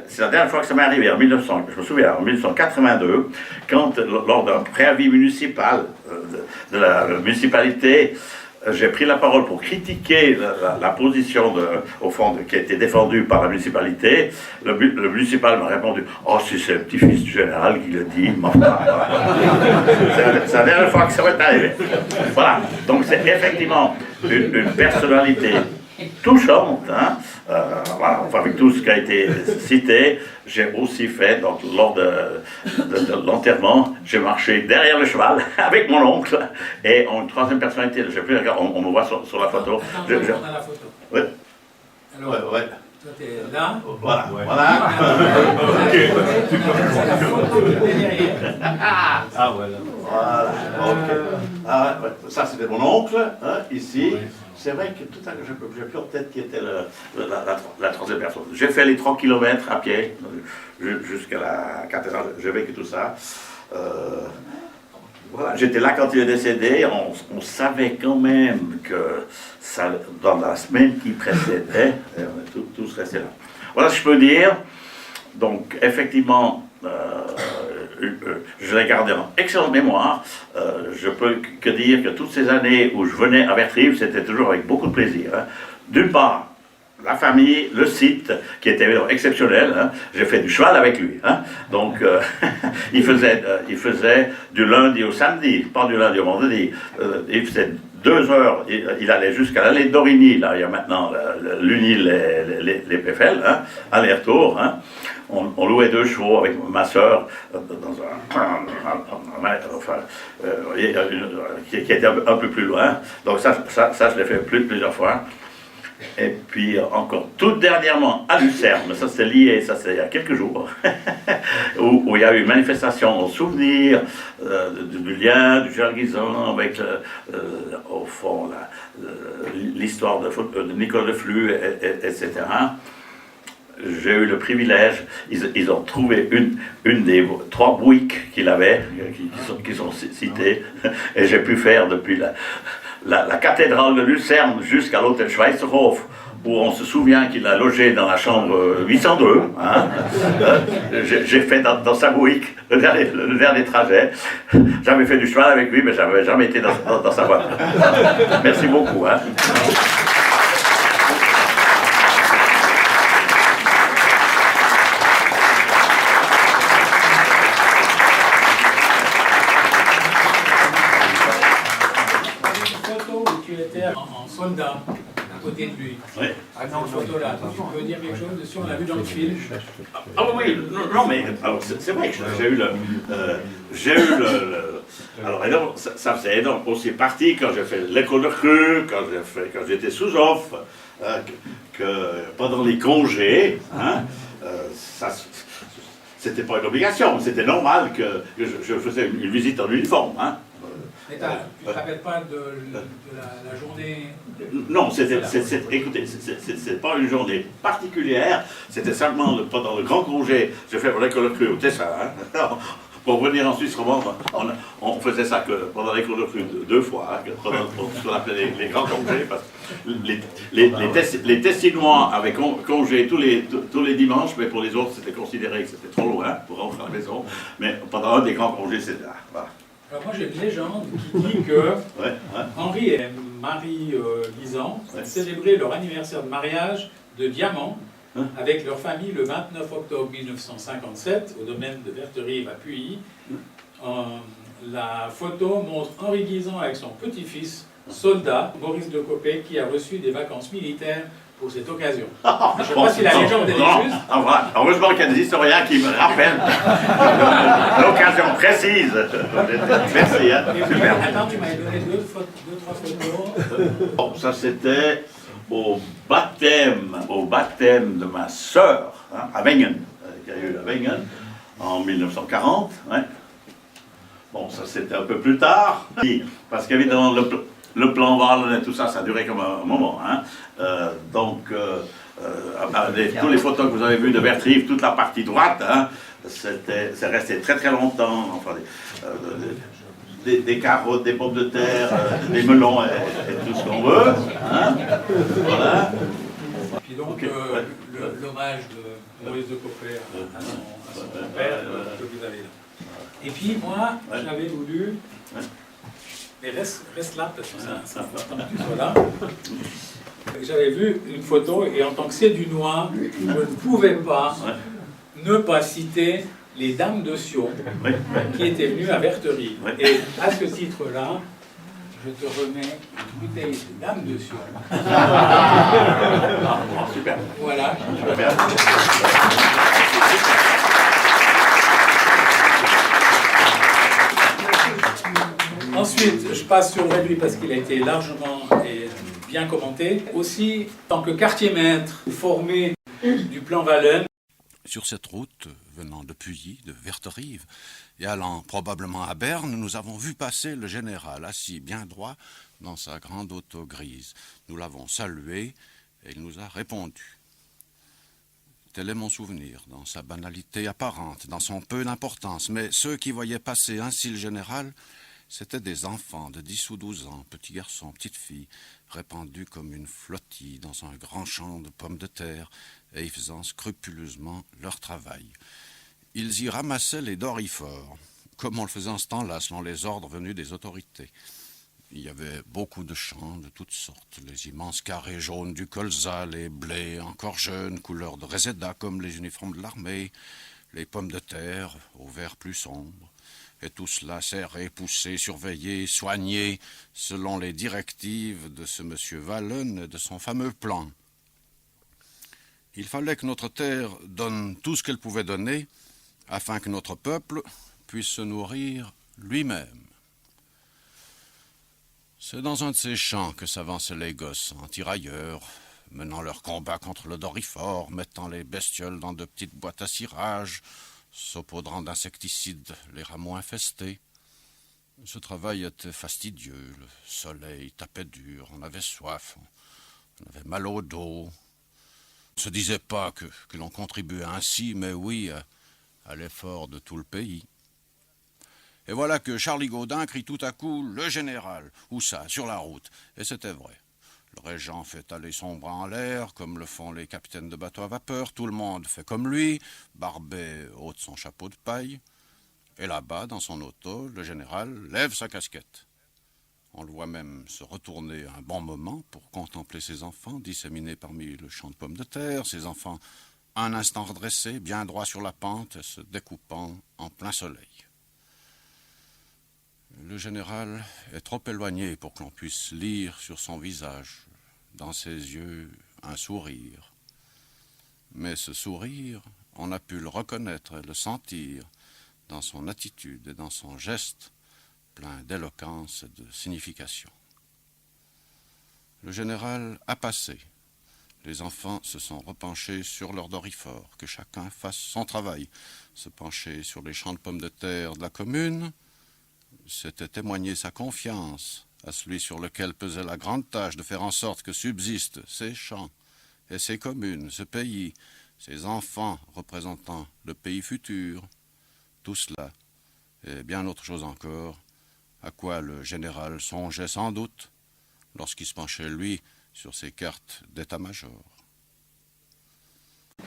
c'est la dernière fois que ça m'est arrivé, je me souviens, en 1982, quand, lors d'un préavis municipal de la municipalité, j'ai pris la parole pour critiquer la position, au fond, qui a été défendue par la municipalité. Le municipal m'a répondu « Oh, si c'est le petit-fils du général qui le dit, c'est la dernière fois que ça m'est arrivé. » Voilà, donc c'est effectivement une personnalité touchante, hein. Voilà, enfin, avec tout ce qui a été cité, j'ai aussi fait, donc lors de l'enterrement, j'ai marché derrière le cheval avec mon oncle et une troisième personnalité, je sais plus, on me voit sur la photo. On a la photo. Oui. Alors, ouais. toi t'es là. Voilà, ouais. voilà. C'est la photo de derrière. Ah, voilà. Voilà, ok. Ah, ouais. Ça, c'était mon oncle, hein, ici. Ouais. C'est vrai que tout à l'heure, j'ai plus en tête qui était la troisième personne. J'ai fait les 3 km à pied jusqu'à la cathédrale, j'ai vécu tout ça. Voilà. J'étais là quand il est décédé, on savait quand même que ça, dans la semaine qui précédait, tout se restait là. Voilà ce que je peux dire. Donc, effectivement, je l'ai gardé en excellente mémoire. Je peux que dire que toutes ces années où je venais à Vertrive, c'était toujours avec beaucoup de plaisir. Hein. D'une part, la famille, le site, qui était exceptionnel. Hein. J'ai fait du cheval avec lui. Hein. Donc, il faisait du lundi au samedi, pas du lundi au vendredi. Il faisait 2 heures, il allait jusqu'à l'allée d'Origny, là, il y a maintenant l'Unil et les Péfel, hein, aller-retour. Hein. On louait 2 chevaux avec ma soeur dans qui était un peu plus loin. Donc ça je l'ai fait plusieurs fois. Et puis encore tout dernièrement à Lucerne, mais ça c'était lié, ça c'est il y a quelques jours, où il y a eu une manifestation en souvenir du lien du Gérald Guisan avec au fond l'histoire de Nicolas Leflux, etc. J'ai eu le privilège, ils ont trouvé une des 3 bouiques qu'il avait, qui sont citées, et j'ai pu faire depuis la cathédrale de Lucerne jusqu'à l'hôtel Schweizerhof, où on se souvient qu'il a logé dans la chambre 802. Hein. J'ai fait dans sa bouique le dernier trajet. J'avais fait du cheval avec lui, mais je n'avais jamais été dans sa voiture. Merci beaucoup. Hein. En soldat, à côté de lui. Oui. Ah non, photo là, tu peux dire quelque chose dessus, on l'a vu dans le film. Ah oui, non mais c'est vrai que j'ai eu alors ça faisait énorme aussi partie quand j'ai fait l'école de Creux, quand j'étais sous-off, que pendant les congés, hein, c'était pas une obligation, c'était normal que je faisais une visite en uniforme. Hein. Mais tu ne te rappelles pas de la journée? Non, écoutez, c'est pas une journée particulière, c'était simplement pendant le grand congé, j'ai fait l'école de Creux au Tessin, hein. Pour venir en Suisse romande, on faisait ça que pendant l'école de Creux 2 fois, hein, pendant ce qu'on appelait les grands congés, parce que les Tessinois avaient congé tous les dimanches, mais pour les autres c'était considéré que c'était trop loin pour rentrer à la maison, mais pendant un des grands congés c'était là. Voilà. Alors moi j'ai une légende qui dit que Henri et Marie Guisan ont célébré leur anniversaire de mariage de diamant avec leur famille le 29 octobre 1957 au domaine de Verterive à Puy. La photo montre Henri Guisan avec son petit-fils, soldat, Maurice de Copé, qui a reçu des vacances militaires pour cette occasion. Je ne sais pas si la légende est juste. Heureusement qu'il y a des historiens qui me rappellent l'occasion précise. Merci, hein. Super. Attends, tu m'avais donné deux, trois photos. Bon, ça c'était au baptême de ma sœur, hein, à Wengen, qui a eu à Wengen en 1940. Ouais. Bon, ça c'était un peu plus tard, parce qu'évidemment le plan Wallon et tout ça, ça a duré comme un moment. Hein. Tous les photos que vous avez vues de Bertrive, toute la partie droite, hein, c'est resté très très longtemps. Enfin, des carottes, des pommes de terre, des melons et tout ce qu'on veut. Hein. Voilà. Puis donc, l'hommage de Maurice de Coppée à son père que vous avez là. Et puis moi, j'avais voulu, mais reste là parce que c'est important que tu sois là. J'avais vu une photo et en tant que Sédunois, je ne pouvais pas ne pas citer les Dames de Sion qui étaient venues à Verterive. Et à ce titre-là, je te remets une bouteille de Dames de Sion. Super. Voilà. Ensuite, je passe sur lui parce qu'il a été largement et bien commenté. Aussi, en tant que quartier maître formé du plan Wallon. Sur cette route, venant de Puyi, de Verterive, et allant probablement à Berne, nous avons vu passer le général assis bien droit dans sa grande auto grise. Nous l'avons salué et il nous a répondu. Tel est mon souvenir, dans sa banalité apparente, dans son peu d'importance. Mais ceux qui voyaient passer ainsi le général, c'étaient des enfants de 10 ou 12 ans, petits garçons, petites filles, répandus comme une flottille dans un grand champ de pommes de terre et y faisant scrupuleusement leur travail. Ils y ramassaient les dorifores, comme on le faisait en ce temps-là, selon les ordres venus des autorités. Il y avait beaucoup de champs de toutes sortes, les immenses carrés jaunes du colza, les blés encore jeunes, couleur de réséda comme les uniformes de l'armée, les pommes de terre au vert plus sombre. Et tout cela serré, poussé, surveillé, soigné, selon les directives de ce monsieur Wallon et de son fameux plan. Il fallait que notre terre donne tout ce qu'elle pouvait donner, afin que notre peuple puisse se nourrir lui-même. C'est dans un de ces champs que s'avançaient les gosses en tirailleurs, menant leur combat contre le dorifore, mettant les bestioles dans de petites boîtes à cirage, saupaudrant d'insecticides les rameaux infestés. Ce travail était fastidieux, le soleil tapait dur, on avait soif, on avait mal au dos. On ne se disait pas que l'on contribuait ainsi, mais oui, à l'effort de tout le pays. Et voilà que Charlie Gaudin crie tout à coup « Le général !» Où ça? Sur la route. Et c'était vrai. Le régent fait aller son bras en l'air, comme le font les capitaines de bateaux à vapeur. Tout le monde fait comme lui. Barbet ôte son chapeau de paille. Et là-bas, dans son auto, le général lève sa casquette. On le voit même se retourner un bon moment pour contempler ses enfants disséminés parmi le champ de pommes de terre. Ses enfants, un instant redressés, bien droits sur la pente, et se découpant en plein soleil. Le général est trop éloigné pour que l'on puisse lire sur son visage, dans ses yeux, un sourire. Mais ce sourire, on a pu le reconnaître et le sentir dans son attitude et dans son geste, plein d'éloquence et de signification. Le général a passé. Les enfants se sont repenchés sur leur dorifore, que chacun fasse son travail. Se pencher sur les champs de pommes de terre de la commune, c'était témoigner sa confiance à celui sur lequel pesait la grande tâche de faire en sorte que subsistent ces champs et ces communes, ce pays, ces enfants représentant le pays futur. Tout cela, et bien autre chose encore, à quoi le général songeait sans doute lorsqu'il se penchait, lui, sur ses cartes d'état-major.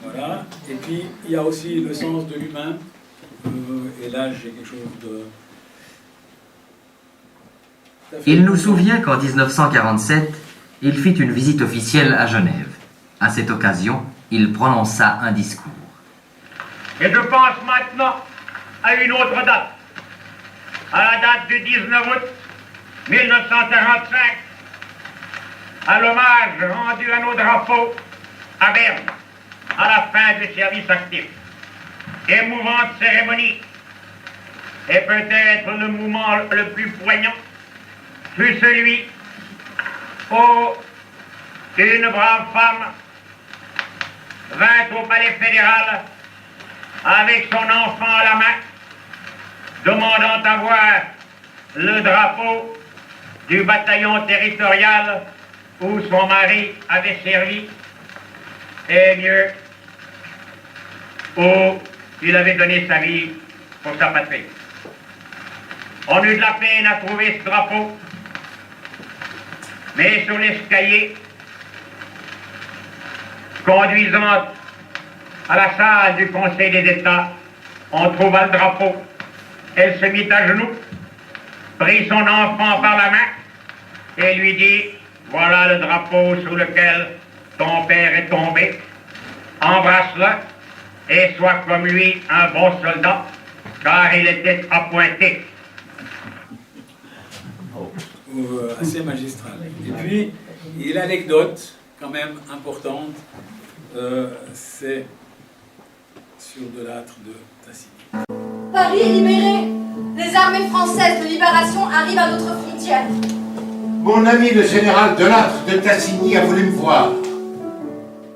Voilà, et puis il y a aussi le sens de l'humain, et là j'ai quelque chose de... Il nous souvient qu'en 1947, il fit une visite officielle à Genève. À cette occasion, il prononça un discours. Et je pense maintenant à une autre date, à la date du 19 août 1945, à l'hommage rendu à nos drapeaux à Berne à la fin du service actif. Émouvante cérémonie, et peut-être le moment le plus poignant fut celui où une brave femme vint au palais fédéral avec son enfant à la main, demandant à voir le drapeau du bataillon territorial où son mari avait servi, et mieux, où il avait donné sa vie pour sa patrie. On eut de la peine à trouver ce drapeau, mais sur l'escalier conduisant à la salle du Conseil des États, on trouva le drapeau. Elle se mit à genoux, prit son enfant par la main et lui dit: voilà le drapeau sous lequel ton père est tombé. Embrasse-le et sois comme lui un bon soldat, car il était appointé. Assez magistral. Et puis, il y a l'anecdote quand même importante, c'est sur de l'âtre de Tassigny. Paris est libéré. Les armées françaises de libération arrivent à notre frontière. Mon ami le général Delattre de Tassigny a voulu me voir.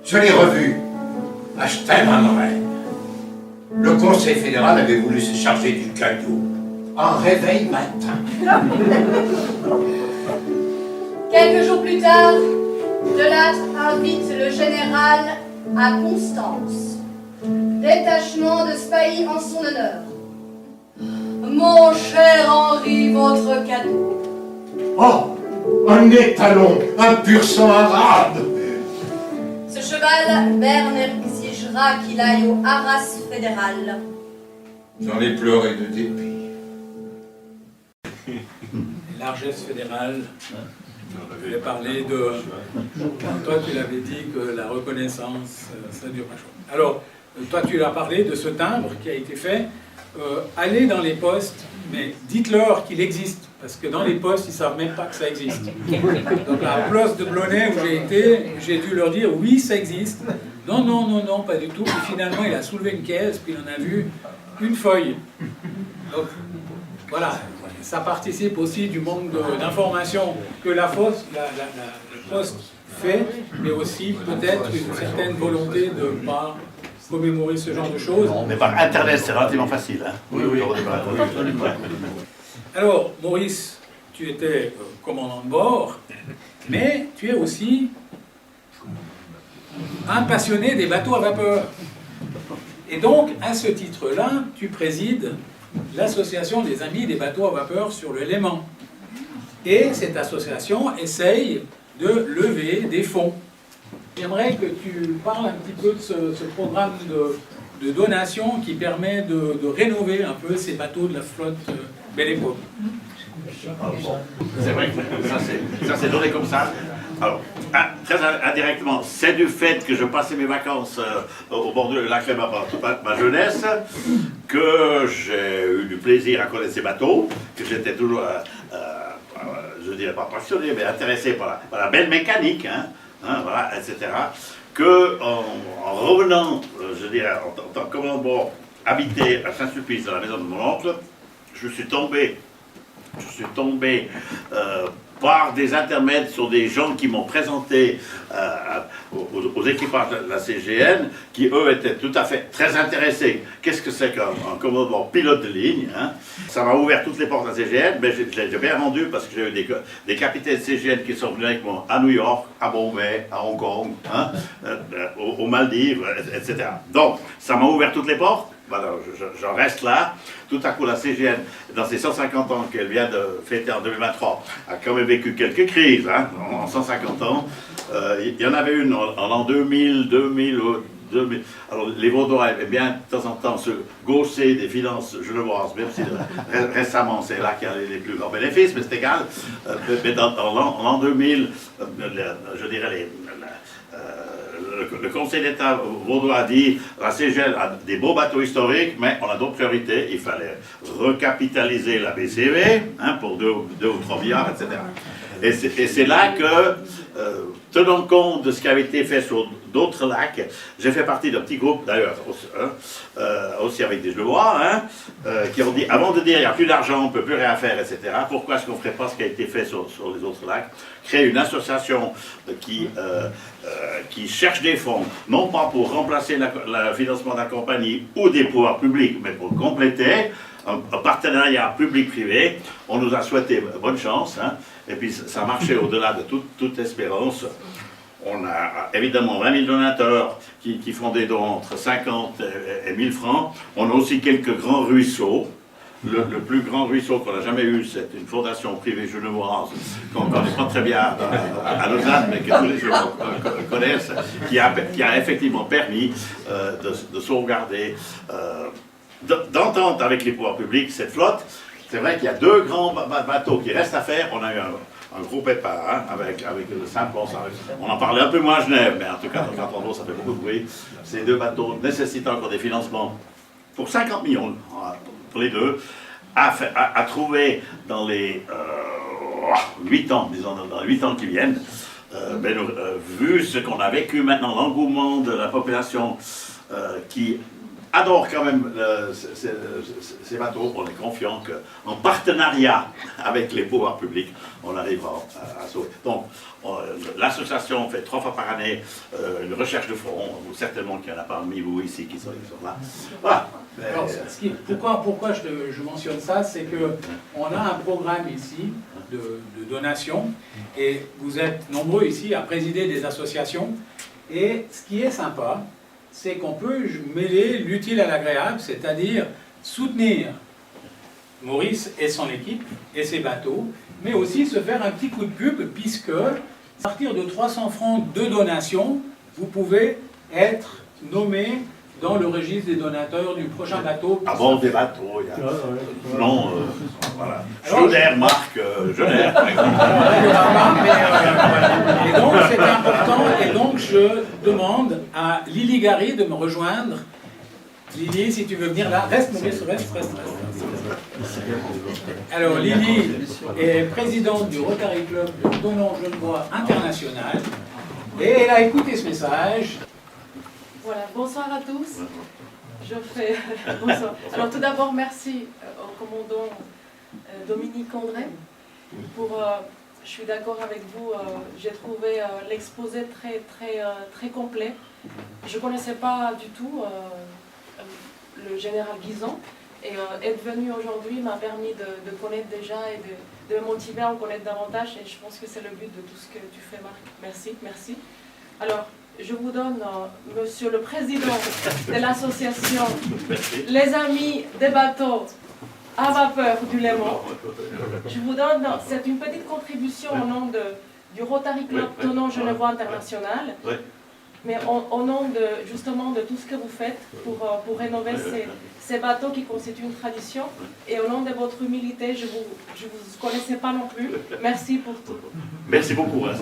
Je l'ai revu à Stein-am-Main. Le Conseil fédéral avait voulu se charger du cadeau en réveil matin. Quelques jours plus tard, Delattre invite le général à Constance. Détachement de Spahis en son honneur. Mon cher Henri, votre cadeau. Oh, un étalon, un pur sang arabe. Ce cheval, Berne exigera qu'il aille au Arras fédéral. J'en ai pleuré de dépit. Largesse fédérale. Je voulais parler de... Toi, tu l'avais dit que la reconnaissance, ça dure pas chaud. Alors, toi, tu l'as parlé de ce timbre qui a été fait. Allez dans les postes, mais dites-leur qu'il existe, parce que dans les postes, ils ne savent même pas que ça existe. Donc, à la place de Blonay où j'ai été, j'ai dû leur dire oui, ça existe. Non, non, non, non, pas du tout. Puis finalement, il a soulevé une caisse, puis il en a vu une feuille. Donc, voilà. Ça participe aussi du manque d'informations que la poste fait, mais aussi peut-être une certaine volonté de ne pas commémorer ce genre de choses. Mais par Internet, c'est relativement facile. Hein. Oui, oui. Alors, Maurice, tu étais commandant de bord, mais tu es aussi un passionné des bateaux à vapeur. Et donc, à ce titre-là, tu présides l'association des amis des bateaux à vapeur sur le Léman. Et cette association essaye de lever des fonds. J'aimerais que tu parles un petit peu de ce programme de donation qui permet de rénover un peu ces bateaux de la flotte Belle Époque. C'est vrai que ça c'est donné comme ça. Alors, très indirectement, c'est du fait que je passais mes vacances au bord du lac Léman pendant toute ma jeunesse que j'ai eu du plaisir à connaître ces bateaux, que j'étais toujours, je dirais pas passionné, mais intéressé par la belle mécanique, voilà, etc. Que en revenant, je dirais, en tant que commandant de bord, habité à Saint-Sulpice, dans la maison de mon oncle, je suis tombé par des intermèdes sur des gens qui m'ont présenté aux équipages de la CGN, qui eux étaient tout à fait très intéressés. Qu'est-ce que c'est qu'un commandement pilote de ligne, Ça m'a ouvert toutes les portes de la CGN, mais j'ai bien rendu parce que j'ai eu des capitaines CGN qui sont venus avec moi à New York, à Bombay, à Hong Kong, aux Maldives, etc. Donc, ça m'a ouvert toutes les portes. Voilà, j'en reste là. Tout à coup, la CGN, dans ses 150 ans qu'elle vient de fêter en 2023, a quand même vécu quelques crises en 150 ans. Il y en avait une en l'an 2000. Alors, les Vaudois aimaient bien de temps en temps se gausser des finances genevoises, même si récemment c'est là qu'il y a les plus grands bénéfices, mais c'est égal. Mais en l'an 2000, je dirais le Conseil d'État vaudois a dit la CGN a des beaux bateaux historiques, mais on a d'autres priorités. Il fallait recapitaliser la BCV pour 2 ou 3 milliards, etc. Et c'est là que, tenant compte de ce qui avait été fait sur d'autres lacs, j'ai fait partie d'un petit groupe, d'ailleurs, aussi avec des Genevois, qui ont dit, avant de dire il n'y a plus d'argent, on ne peut plus rien faire, etc., pourquoi est-ce qu'on ne ferait pas ce qui a été fait sur les autres lacs, créer une association qui cherche des fonds, non pas pour remplacer le financement de la compagnie ou des pouvoirs publics, mais pour compléter un partenariat public-privé. On nous a souhaité bonne chance, et puis ça a marché au-delà de toute espérance. On a évidemment 20 000 donateurs qui font des dons entre 50 et 1000 francs. On a aussi quelques grands ruisseaux. Le plus grand ruisseau qu'on a jamais eu, c'est une fondation privée genevoise qu'on ne connaît pas très bien à Lausanne, mais que tous les gens connaissent, qui a effectivement permis de sauvegarder, d'entente avec les pouvoirs publics, cette flotte. C'est vrai qu'il y a 2 grands bateaux qui restent à faire. On a eu un gros pépin avec le Saint-Pons. On en parlait un peu moins à Genève, mais en tout cas, dans le canton d'Vaud, ça fait beaucoup de bruit. Ces 2 bateaux nécessitent encore des financements pour 50 millions pour les 2, à trouver dans les 8 ans, disons, dans les 8 ans qui viennent. Vu ce qu'on a vécu maintenant, l'engouement de la population qui adore quand même ces bateaux, on est confiant qu'en partenariat avec les pouvoirs publics, on arrivera à sauver. Donc, l'association fait 3 fois par année une recherche de fonds, certainement qu'il y en a parmi vous ici qui sont là. Voilà. Alors, pourquoi je mentionne ça, c'est qu'on a un programme ici de donation, et vous êtes nombreux ici à présider des associations, et ce qui est sympa, c'est qu'on peut mêler l'utile à l'agréable, c'est-à-dire soutenir Maurice et son équipe et ses bateaux, mais aussi se faire un petit coup de pub, puisque à partir de 300 francs de donation, vous pouvez être nommé dans le registre des donateurs du prochain bateau. Ah bon, des bateaux, il y a... Non, voilà. Schneider, Marc, Genève, par exemple. Et donc, c'est important, et donc je demande à Lily Gary de me rejoindre. Lily, si tu veux venir là, reste. Alors, Lily est présidente du Rotary Club de Thonon-Genevois International, et elle a écouté ce message. Voilà, bonsoir à tous. Bonsoir. Alors tout d'abord, merci au commandant Dominique André je suis d'accord avec vous, j'ai trouvé l'exposé très complet. Je ne connaissais pas du tout le général Guizon, et être venu aujourd'hui m'a permis de connaître déjà et de me motiver à en connaître davantage, et je pense que c'est le but de tout ce que tu fais, Marc. Merci. Alors, je vous donne, monsieur le président de l'association Les Amis des bateaux à vapeur du Léman. Je vous donne, c'est une petite contribution au nom du Rotary Club Thonon-Genevois International, mais au nom justement de tout ce que vous faites pour rénover ces bateaux qui constituent une tradition, et au nom de votre humilité, je vous connaissais pas non plus. Merci pour tout. Merci beaucoup. Merci.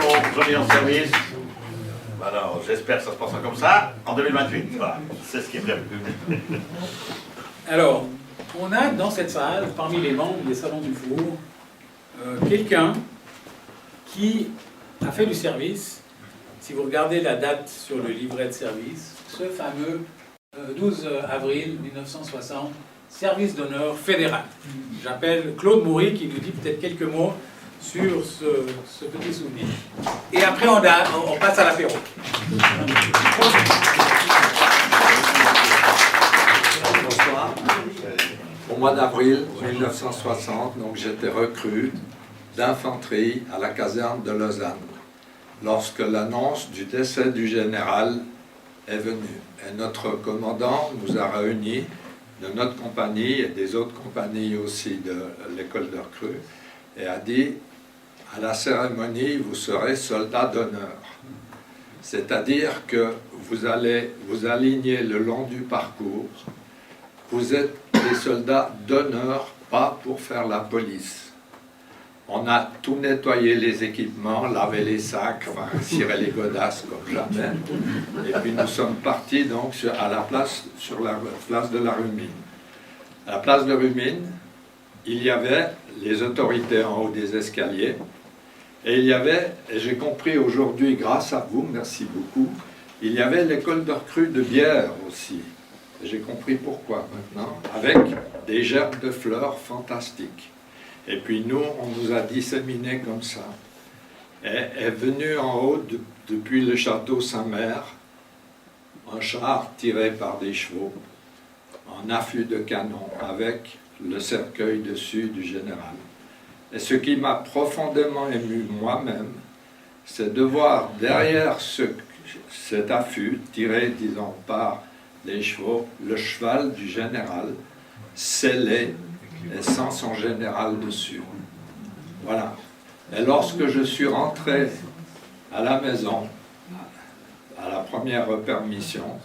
Pour venir en service. Alors, j'espère que ça se passera comme ça en 2028. Voilà, c'est ce qui est prévu. Alors, on a dans cette salle, parmi les membres des Salons du Four, quelqu'un qui a fait du service. Si vous regardez la date sur le livret de service, ce fameux 12 avril 1960, service d'honneur fédéral. J'appelle Claude Moury qui nous dit peut-être quelques mots sur ce petit souvenir. Et après, on passe à l'apéro. Bonsoir. Au mois d'avril 1960, donc j'étais recrue d'infanterie à la caserne de Lausanne, lorsque l'annonce du décès du général est venue. Et notre commandant nous a réunis de notre compagnie et des autres compagnies aussi de l'école de recrues, et a dit: à la cérémonie, vous serez soldat d'honneur. C'est-à-dire que vous allez vous aligner le long du parcours. Vous êtes des soldats d'honneur, pas pour faire la police. On a tout nettoyé les équipements, lavé les sacs, enfin, ciré les godasses comme jamais. Et puis nous sommes partis donc sur la place de la Rumine. À la place de Rumine, il y avait les autorités en haut des escaliers. Et il y avait, et j'ai compris aujourd'hui grâce à vous, merci beaucoup, il y avait l'école de recrues de bière aussi. J'ai compris pourquoi maintenant, avec des gerbes de fleurs fantastiques. Et puis nous, on nous a disséminés comme ça. Et est venu en haut, depuis le château Saint-Mère, un char tiré par des chevaux, en affût de canon, avec le cercueil dessus du général. Et ce qui m'a profondément ému moi-même, c'est de voir derrière cet affût tiré, disons, par des chevaux, le cheval du général, scellé et sans son général dessus. Voilà. Et lorsque je suis rentré à la maison, à la première permission,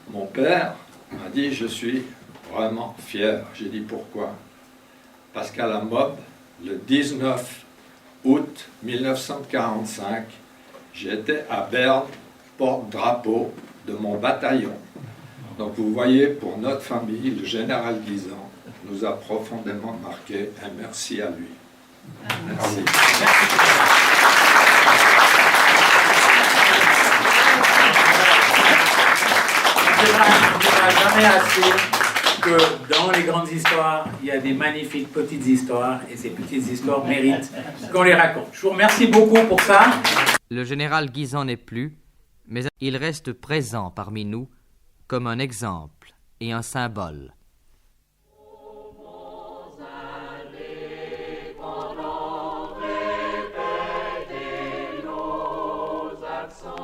mon père m'a dit « Je suis vraiment fier ». J'ai dit « Pourquoi ?» Parce qu'à la MOB, le 19 août 1945, j'étais à Berne, porte-drapeau de mon bataillon. Donc vous voyez, pour notre famille, le général Guisan nous a profondément marqué, et merci à lui. Merci. On ne dira jamais assez que dans les grandes histoires, il y a des magnifiques petites histoires, et ces petites histoires méritent qu'on les raconte. Je vous remercie beaucoup pour ça. Le général Guisan n'est plus, mais il reste présent parmi nous comme un exemple et un symbole. Accents